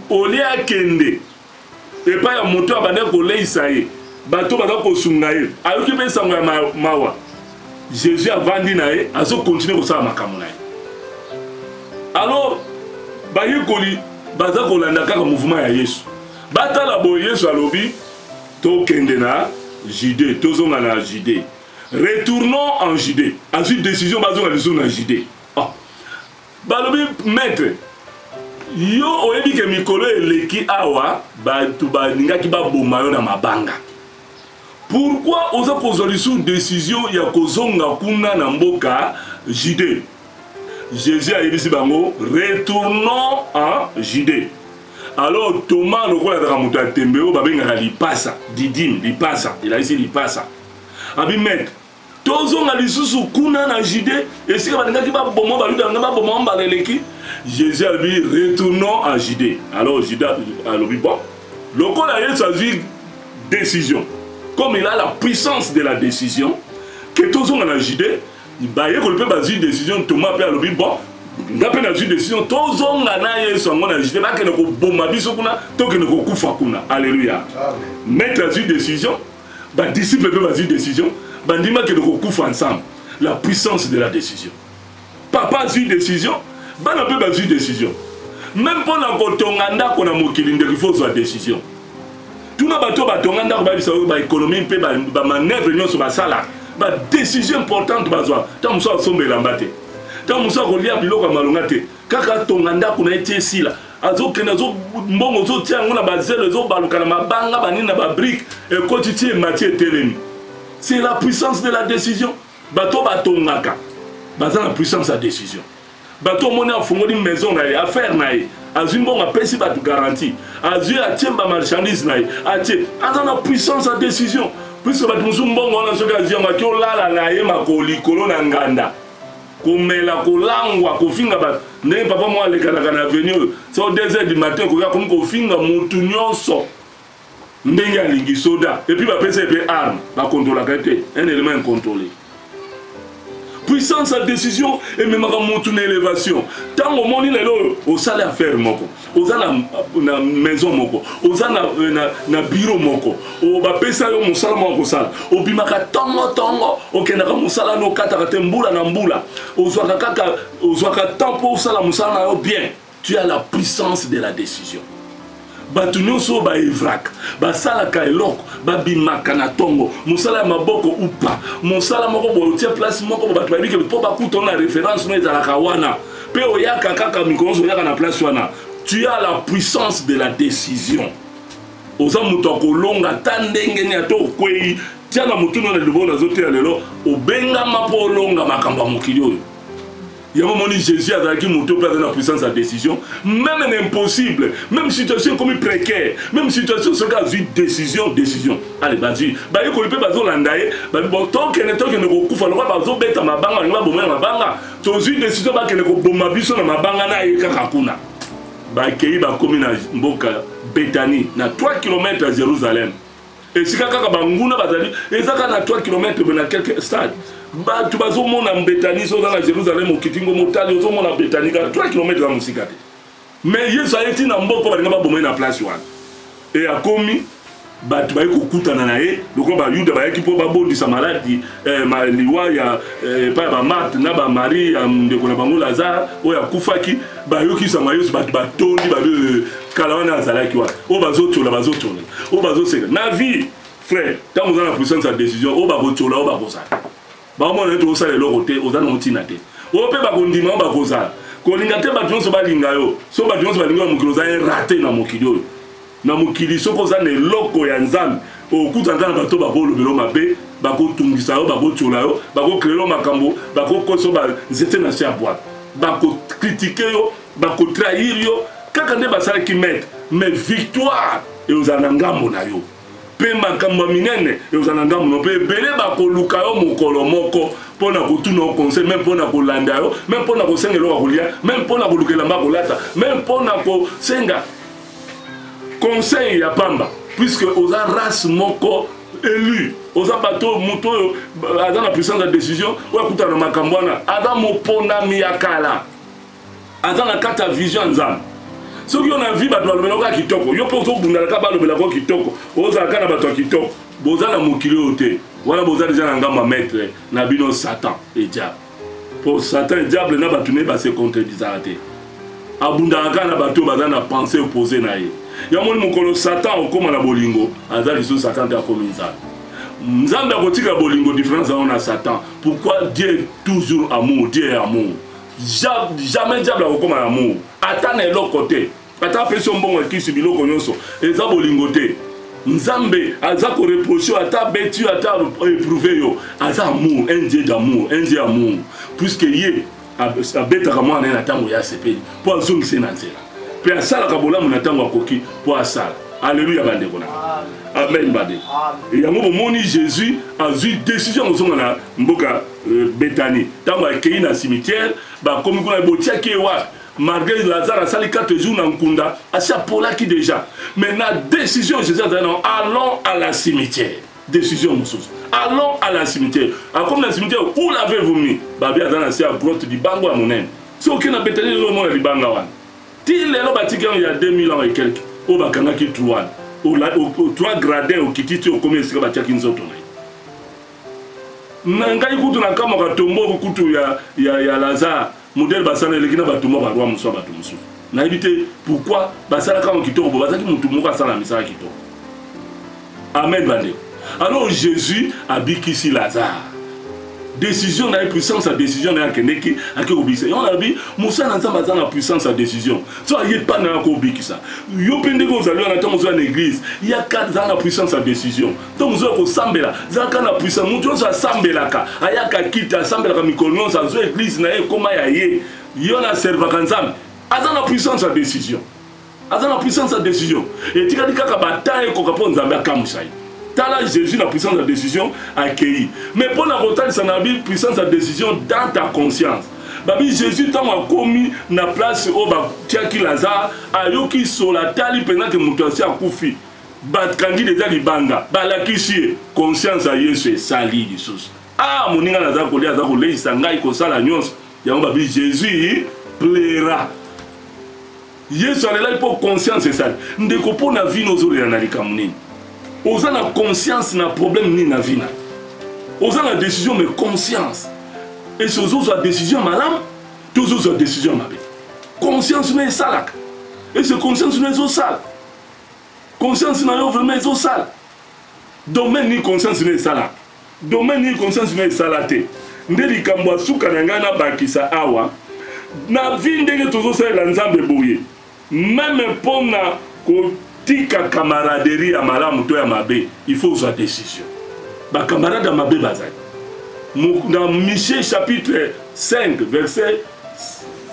A: Olé à Kende, et pas un moteur à Banek Olé Isaïe, bateau Badak Osungaï, à l'occupé Sangwa Mawa. Jésus a vendu Naï, à ce continuer au Sama Kamonaï. Alors, Baye Koli, baza kolanda kaka mouvement ya Yesu batala bo Yesu alobi to kende na Judée tozonga na Judée retournons en Judée azu décision bazonga liso na Judée balobi maître yo oyebi ke mikolo eleki awa batu baningaki baboma yo na mabanga pourquoi oza kozwa liso décision ya kozonga kuna na mboka Judée. Jésus a dit bango retournons en Judée. Alors Thomas le roi de la Tembeo babenga lipasa didim lipasa il a ici lipasa abi maître tozo nga lisusu kuna na Judée et si ba ngaki ba bomo ba luda ngaba bomo ba leleki Jésus a dit retournons en Judée. Alors Judas alors bon lokola Yesu a dit décision comme il a la puissance de la décision que tozo nga na Judée baye ko pe bazi décision Thomas pe alobi bon ngape na décision tozonga na Yesu ngona jite ba ke ko bomba biso kuna to ke ko kufa kuna. Alléluia. Mettre la décision ba disciple pe bazi décision ba ndima ke ko kufa ensemble. La puissance de la décision. Papa a eu décision ba na pe bazi décision même pour la kotonga ndako na mokili ndeki faut soit décision tuna bato batonga ndako ba bisa ba économie pe ba manœuvre nyonso ba sala ba décision importante bazwa tant muso sombe lambate tant muso kolia biloko malongate kaka tonga ndako na etie sila azokenda zo mbongo zo tia ngona bazelo zo baluka na mabanga banina ba brique et quotidien matière telemi. C'est la puissance de la décision. Bato batongaka baza la puissance de la décision. Bato moni afungoli maison na affaire na azumbonga pesi batu garantie azu atiemba marchandise na atie azana puissance de la décision. Puisque bato musumbongo wana soka azionga ki olala na ye makoli kolo na nganda komela kolangwa kofinga bato ndenge papa mwa lekanaka na avenue so 2h du matin koya komi kofinga mutu nyonso ndenge alingi soda et puis bapesa epe arme bakontrolaka te un élément incontrôlé. Puissance de décision et même monter une élévation. Tant au monde au salaire affaire moko, aux na maison moko, aux na bureau moko, au bapesa yo musala moko sala, au bimaka tongo, au kenaka musala no kata tembula na mbula, au zwaka tempo sala musala yo bien. Tu as la puissance de la décision. Batu nyonso ba evrak ba sala ka eloko ba bimaka na tongo musala maboko upa musala moko bo tie place moko batu ba biki po ba kuto na référence no ezala kawana pe oyaka kaka mikonzo yaka na place wana. Tu as la puissance de la décision. Oza muto kolonga tandenge ni ato kwei tia na mutu no na libona zote lelo obenga mapo longa makamba mokili oyo. Il y a un moment où Jésus a dit que la puissance de la décision, même impossible, même situation comme précaire, même situation sur laquelle une décision. Allez, vas-y. Bah, il faut que vous l'endaye. Bah, bon, tant que ne vous faut pas vous bête à ma banga, ma banga. Tant une décision bah que ne vous bomba biso na ma banga na ekakuna. Bah, qui va comme na mboka Bethanie, na 3 km à Jérusalem. Et si kaka banguna bazali ezaka na 3 km na quelques stades. Ba tu bazomona Bethanie so dans Jérusalem okitingo motali ozomona Bethanie ka 3 km na musika te. Mais Yesu a été na mboko balinga ba bomé na place wana. Et a commis batu ba kokutana na ye loko ba yuda ba yaki po ba bondisa maladi liwa ya pa ba Marthe na ba Marie ndeko na bango Lazare o ya kufaki ba yoki sama Yesu batu batondi ba kala wana azalaki wa o bazotola o bazoseka na vie frère tant vous en puissance de décision o ba botola o ba kosa ba mo na to sala loko te o za no tina te o pe ba kondima o ba kosa ko linga te ba tonso ba linga yo so ba tonso ba linga mokilo za raté na mokilo na mokili soko za ne loko ya nzambe okutanga na bato bakolobelo mabe bakotungisa yo bakotiola yo bakokrelo makambo bakokoso banzete na se ya boite bakokritike yo bakotrahir yo kaka nde basalaki maître mais victoire eozala na ngambo na yo mpe makambo ya minene eozala na ngambo no mpe ebele bakoluka yo mokolo moko mpo na kotuna yo conseil même mpo na kolanda yo même mpo na kosengela yo kolia même mpo na kolukela mba kolata même mpo na kosenga conseil ya pamba puisque oza race moko élu oza bato moto aza na puissance de décision oya kutana makambo wana aza moponami ya kala aza na kata vision nzambe soki yo na vie bato balobelaka kitoko yo mpe ozobundalaka balobelaka kitoko ozalaka na bato ya kitoko boza na mokili oyo te wana boza deja na ngambo ya maître na bino Satan et diable pour Satan et diable na bato ne base contredisaka te abundalaka na bato baza na pensée opposée na ye yamoni mokolo Satan okoma na bolingo aza liso Satan te akomi nzambe nzambe akotika bolingo différence na Satan. Pourquoi Dieu est toujours amour, Dieu est amour, jamais diable akokoma na amour ata na eloko côté ata pression mbongo kisi biloko nyonso eza bolingo te nzambe aza ko reprocher ata betu ata éprouver yo aza amour, un Dieu d'amour, un Dieu amour puisque ye abetaka mwana na tango ya sepeli po azongisa na nzela pe asalaka bolamu na tango akoki po asala. Alléluia bandeko na amen bade yango bomoni Jésus azui décision ozonga na mboka Bethanie tango akei na cimetière ba komi kuna botiaki wa malgré Lazare asali 4 jours na nkunda asia polaki déjà mais na décision Jésus a dit non, allons à la cimetière. Décision mosusu allons à la cimetière comme na cimetière où l'avez-vous mis babi azana sia grotte di bango ya monene so okina Bethanie lo mona libanga wana ti lelo batiki il y a 2000 ans et quelques o bakanga ki truan o 3 gradins o kititi o komi esika batiaki nzoto na ngai kutu na kama katombo kutu ya Lazare modèle basana eleki na batumba barwa muso batu muso na ebite pourquoi basala kama kitoko bo bazaki mutu moko asala misala kitoko. Amen bande. Alors Jésus abikisi Lazare. Décision na puissance à décision na keneki akobisa. On a dit Moussa na nzamba za na puissance à décision. So aye pas na kobikisa. Yo pende ko zali na tango za na église. Ya ka za na puissance à décision. Donc zo ko sambela, za ka na puissance mutu zo sambela ka. Aya ka kita sambela ka mikolon za zo église na e koma ya ye. Yo na serva kanzam. Aza na puissance à décision. Aza na puissance à décision. Et tikadi kaka bataille ko kapo nzamba kamusai. Tala Jésus la puissance de décision accueillie. Mais pour la rotale, ça n'a pas puissance de décision dans ta conscience. Babi Jésus tant a commis na place au Tiaki Lazare ayoki sur la tali pendant que mutuasi akufi. Bat kangi déjà libanga. Balakisi conscience à Yesu sali Jesus. Ah moninga Lazare ko lia za ko leisa ngai ko sala nyonso. Ya babi Jésus plaira. Yesu alela pour conscience ça. Ndeko po na vie nozo le na likamuni. Osa na conscience na problème ni na vie na. Osa na décision mais conscience. Et si osa décision malam, tous osa décision mabe. Conscience na salak. Et ce conscience na zo sal. Conscience na yo vraiment zo sal. Domaine ni conscience na salak. Domaine ni conscience na salate. Ndeli kambwa suka na ngana bakisa awa. Na vie ndenge tozo sala nzambe boye. Même pour na ko tika camaraderie à malamu to ya mabe, il faut sa décision. Ba camarade à mabe bazali. Dans Michée chapitre 5 verset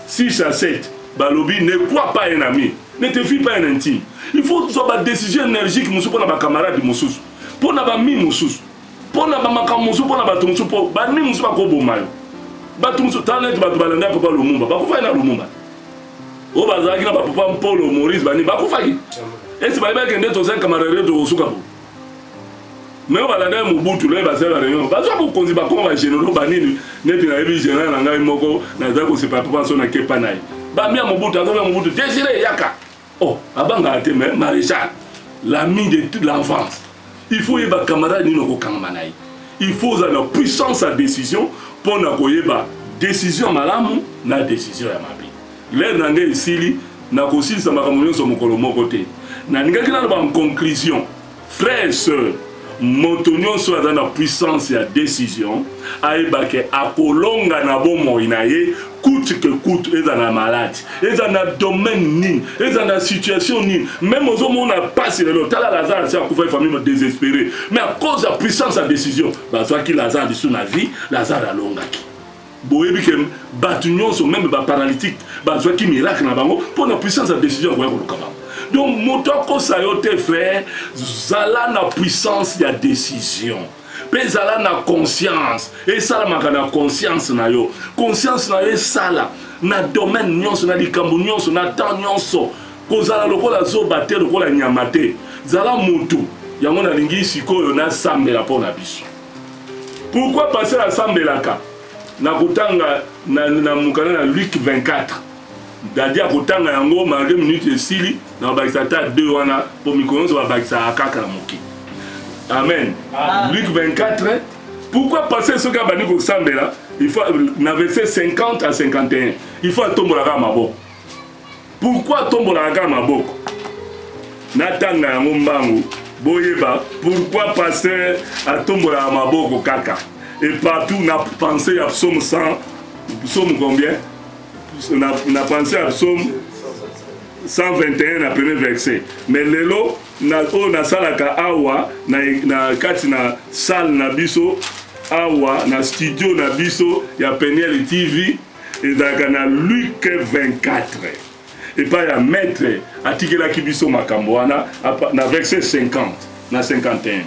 A: 6 à 7, balobi ne crois pas un ami, ne te fie pas un intime. Il faut soit ba décision énergique musu pour na ba camarade mususu. Pour na ba mi mususu. Pour na ba makam musu pour na ba tumusu pour ba mi musu ba ko bomayo. Ba tumusu talent ba to balanda papa Lumumba. Ba ko fa na Lumumba. O bazaki na ba papa Paul Maurice bani ba ko fa ki. Et si vous avez un camarade de Osukabo, mais balanda Mobutu là basala la réunion bazwa ko konzi ba ko ba généraux banini neti na yebi général na ngai moko na za ko se pas pas na kepa nai ba mia Mobutu azala Mobutu Désiré Yaka oh abanga ate mais maréchal l'ami de toute l'enfance il faut yeba camarade ni no kanga nai il faut la puissance à décision pour na koyeba décision malamu na décision ya mabi l'air na ngai isili na kosilisa makambo nyonso mokolo moko te na ningaki na ba conclusion frères et sœurs moto nyonso aza na puissance ya décision ayebake akolonga na bomoi na ye coûte que coûte eza na maladi eza na domaine nini eza na situation nini même ozomona pasi lelo tala Lazare asi akufa famille désespéré mais à cause ya puissance ya décision bazwaki Lazare lisu na vie Lazare alongaki boyebi ke bato nyonso même baparalytique bazwaki miracle na bango mpo na puissance ya décision akoya koluka bango. Donc, motoko sayote frère, zala na puissance ya décision. Pe zala na conscience. Et ça la na conscience na yo. Conscience na yo sala na domaine nyonso na likambo nyonso na temps nyonso. Ko zala lokola zo bater lokola nyamate. Zala mutu. Yango na lingi sikoyo na sambela pona biso. Pourquoi passer à sambelaka? Na kutanga na mukana na Luc 24. Dadi akotanga yango malgré minute esili na bakisa ta 2 wana po mikonzo ba bakisa akaka na moki. Amen. Luc 24. Pourquoi passer ce ka bani ko sambela? Il faut na verset 50 à 51. Il faut tombola ka maboko. Pourquoi tombola ka maboko? Na tanga yango mbangu boyeba pourquoi passer à tombola ka maboko kaka? Et partout na penser à psaume 100 psaume combien? On a pensé à Psaume 121 na premier verset. Mais lelo na salaka awa na kati na salle na biso awa na studio na biso ya Peniel TV et na Luc 24. Et pas ya maître atikela ki biso makambo wana na verset 50 na 51.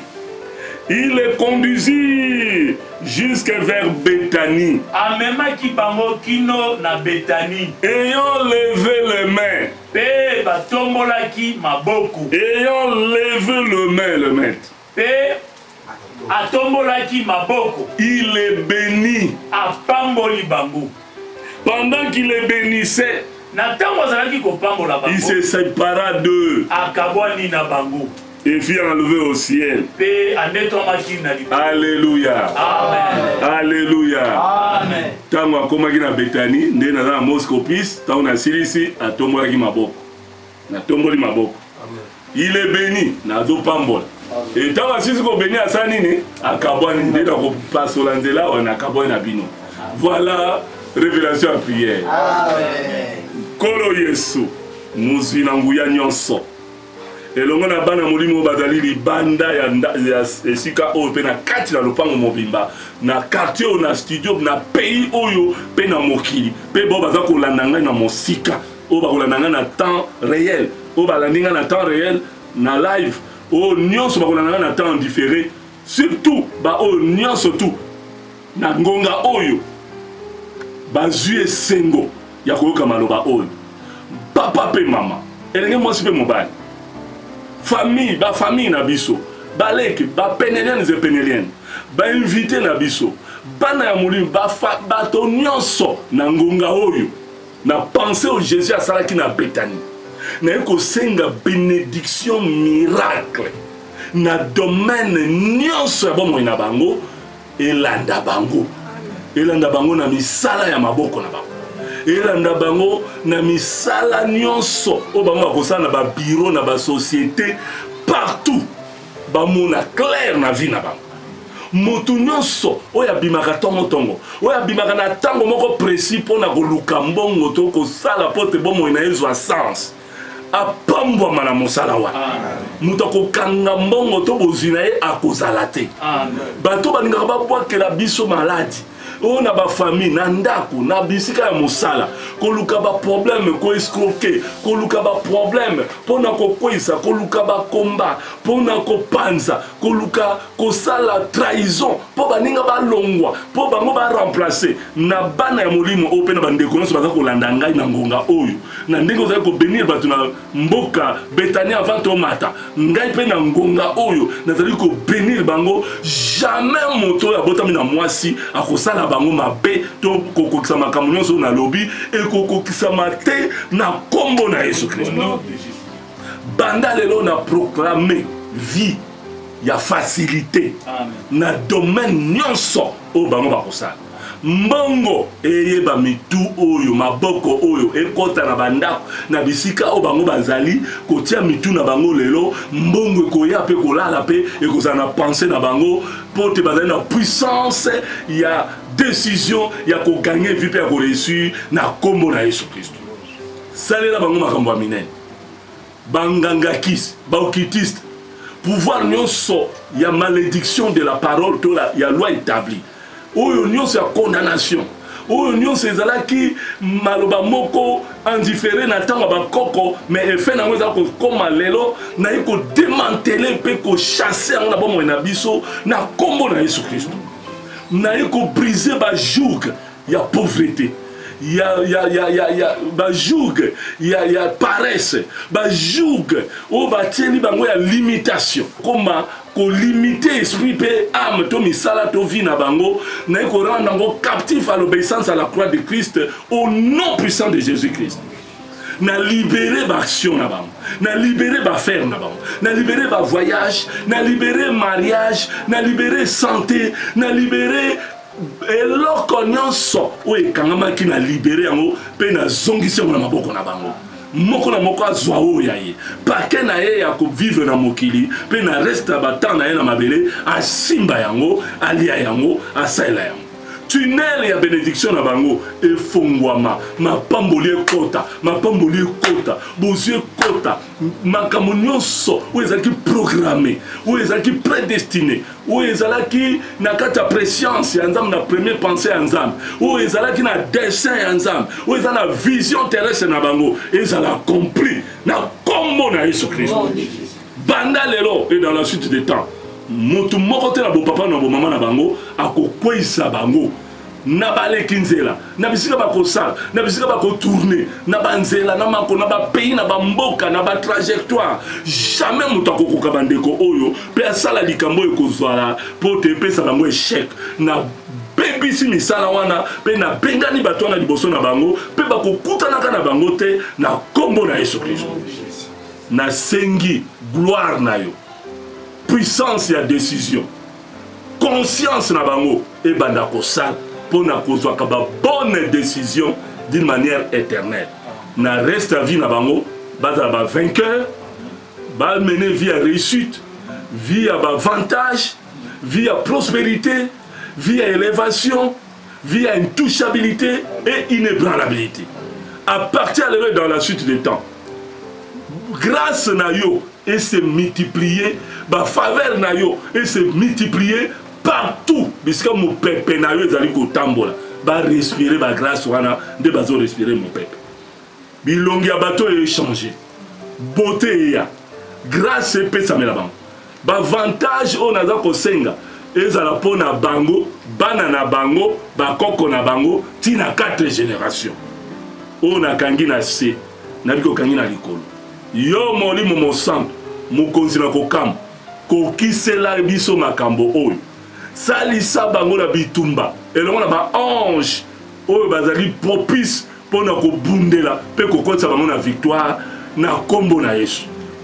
A: Il les conduisit jusque vers Béthanie.
C: Amema ki bango kino na Béthanie.
A: Ayant levé les mains.
C: Pe batombola ki maboko.
A: Ayant levé le maître.
C: Pe atombola ki maboko.
A: Il les bénit.
C: Apamboli bango.
A: Pendant qu'il les bénissait,
C: na tango azalaki kopambola bango.
A: Il se sépara d'eux.
C: Akabwani na bango.
A: Et fut enlevé au ciel. Alléluia.
C: Amen.
A: Alléluia.
C: Amen.
A: Tango akomaki na Béthanie, nde na na Moscopis, tango na silisi atombolaki maboko. Na tomboli maboko. Il est béni na zo pambola. Et tango asisi ko béni asa nini akabwani nde na ko pasola nzela wana akabwani na bino. Voilà révélation à prière.
C: Amen.
A: Kolo Yesu muzwi na nguya nyonso. Elongo na bana molimo bazali libanda ya esika oyo pe na kati na lopango mobimba na quartier o na studio na pays oyo pe na mokili pe bo baza kolanda ngai na mosika o ba kolanda ngai na temps réel o ba landinga na temps réel na live o nyonso ba kolanda ngai na temps différé surtout ba o nyonso tout na ngonga oyo bazui esengo ya koyoka maloba oyo papa pe mama elenge mwasi pe mobali famille, ba famille na biso, ba leki, ba penelienne ze penelienne, ba invité na biso, ba na ya molimo, ba to nyonso na ngonga oyo, na penser au Jésus asalaki na Béthanie. Na yeko senga bénédiction miracle, na domaine nyonso ya bomoi na bango, elanda bango. Elanda bango na misala ya maboko na bango. Elanda bango na misala nyonso o bango akosala na ba bureau na ba société partout ba mona clair na vie na bango moto nyonso oya bimaka tongo oya bimaka na tango moko précis pona koluka mbongo to kosala pote bomo na ezwa sens apambwa mana mosala wa muto kokanga mbongo to bozina ye akozala te bato balingaka babwakela biso maladi on a ba famille na ndako na bisika ya mosala koluka ba problème ko escroquer koluka ba problème pona ko koisa koluka ba combat pona ko panza koluka ko sala trahison po baninga ba longwa po bango ba remplacer na bana ya molimo ope na bandeko nyonso baza kolanda ngai na ngonga oyo na ndenge ozali ko bénir bato na mboka Betania avant tomata ngai pe na ngonga oyo nazali ko bénir bango jamais moto ya botami na mwasi akosala bango mabe to kokokisa makambo nyonso na lobi e kokokisa mate na kombo na Yesu Christ banda lelo na proclamer vie ya facilité na domaine nyonso o bango bakosala mbongo eyeba mitu oyo maboko oyo ekota na bandako na bisika o bango bazali kotia mitu na bango lelo mbongo ekoya pe kolala pe ekozala na pensée na bango pote bazali na puissance ya décision ya kogagner vie pe ya koréussir na kombo na Yesu Kristo salela bango makambo ya minene bangangakis baokitiste pouvoir nyonso ya malédiction de la parole to ya loi établie oyo nyonso ya condamnation oyo nyonso ezalaki maloba moko indifféré na ntango bakoko mais efe nango ezala kokoma lelo naye kodémantele mpe kochasse yango na bomoi na biso na kombo na Yesu Kristo naye kobrise bajoug ya pauvreté bajoug ya paresse bajoug oyo batieli bango ya limitation koma ko limiter esprit pe âme to misala to vie na bango na ko rendre bango captif à l'obéissance à la croix de Christ au nom puissant de Jésus-Christ na libérer ba action na bango na libérer ba faire na bango na libérer ba voyage na libérer mariage na libérer santé na libérer eloko nyonso oyo ekangamaki na libérer yango pe na zongisi yango na maboko na bango moko na moko azwa oyo ya ye pake na ye ya kovivre na mokili mpe na reste batemps na ye na mabele asimba yango alia yango asalela yango tunnel ya bénédiction na bango efongwama mapamboli ekota bozwi ekota makambo nyonso oyo ezalaki programme oyo ezalaki prédestiné oyo ezalaki na kati ya préscience ya nzambe na premier pensée ya nzambe oyo ezalaki na dessin ya nzambe oyo eza na vision terrestre na bango ezala accompli na kombo na Yesu Christ banda lelo et dans la suite des temps motu moko te na bopapa na bomama na bango akokweyisa bango na baleki nzela na bisika bakosala na bisika bakotourne na banzela na mako na bapays na bamboka na batrajectoire jamais moto akokoka bandeko oyo mpe asala likambo ekozwala mpo te epesa bango échec na bebisi misala wana mpe na bengani bato wana liboso na bango mpe bakokutanaka na bango te na kombo na Yesu Kristo na sengi gloire na yo puissance ya décision conscience na bango ebanda kosala pour na kozwaka ba bonne décision d'une manière éternelle na reste à vie na bango bazala ba vainqueur ba mener vie à réussite vie à avantage vie à prospérité vie à élévation vie à intouchabilité et inébranlabilité à partir de dans la suite des temps grâce na yo et se multiplier ba faveur na yo et se multiplier partout bisika mo pepe na yo ezali kotambola ba respirer ba grâce wana nde bazo respirer mon pepe bilongi ya bato échanger beauté ya grâce epesamela bango ba avantage o naza kosenga ezala pona bango bana na bango bakoko na bango tina 4 générations o nakangi na se nabi kokangi na likolo yo molimo mosantu mokonzi na kokamba kokisela biso makambo oyo salisa bango na bitumba elongo na ba ange oyo bazali propice mpona kobundela mpe kokotisa bango na victoire na kombo na Yesu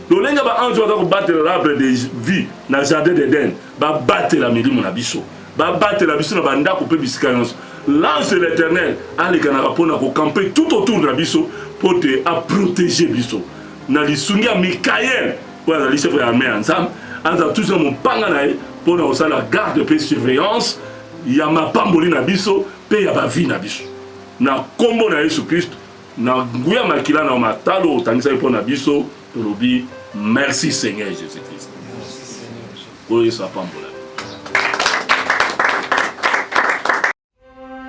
A: lolenge ba ange baza kobatela l'arbre de vie na jardin d'Eden babatela milimo na biso babatela biso na bandako mpe bisika nyonso l'ange de l'éternel alekanaka mpona kokampe tout autour na biso mpo te aprotéger biso na lisungi ya Mikael oyo azali chef ya armée ya nzambe azala toujours mopanga na ye mpona kosala garde mpe surveillance ya mapamboli na biso mpe ya bavi na biso na kombo na Yesu Kristo na nguya makila na matalo otangisa ye mpona biso tolobi merci Seigneur Jésus Christ oyo Yesu apambola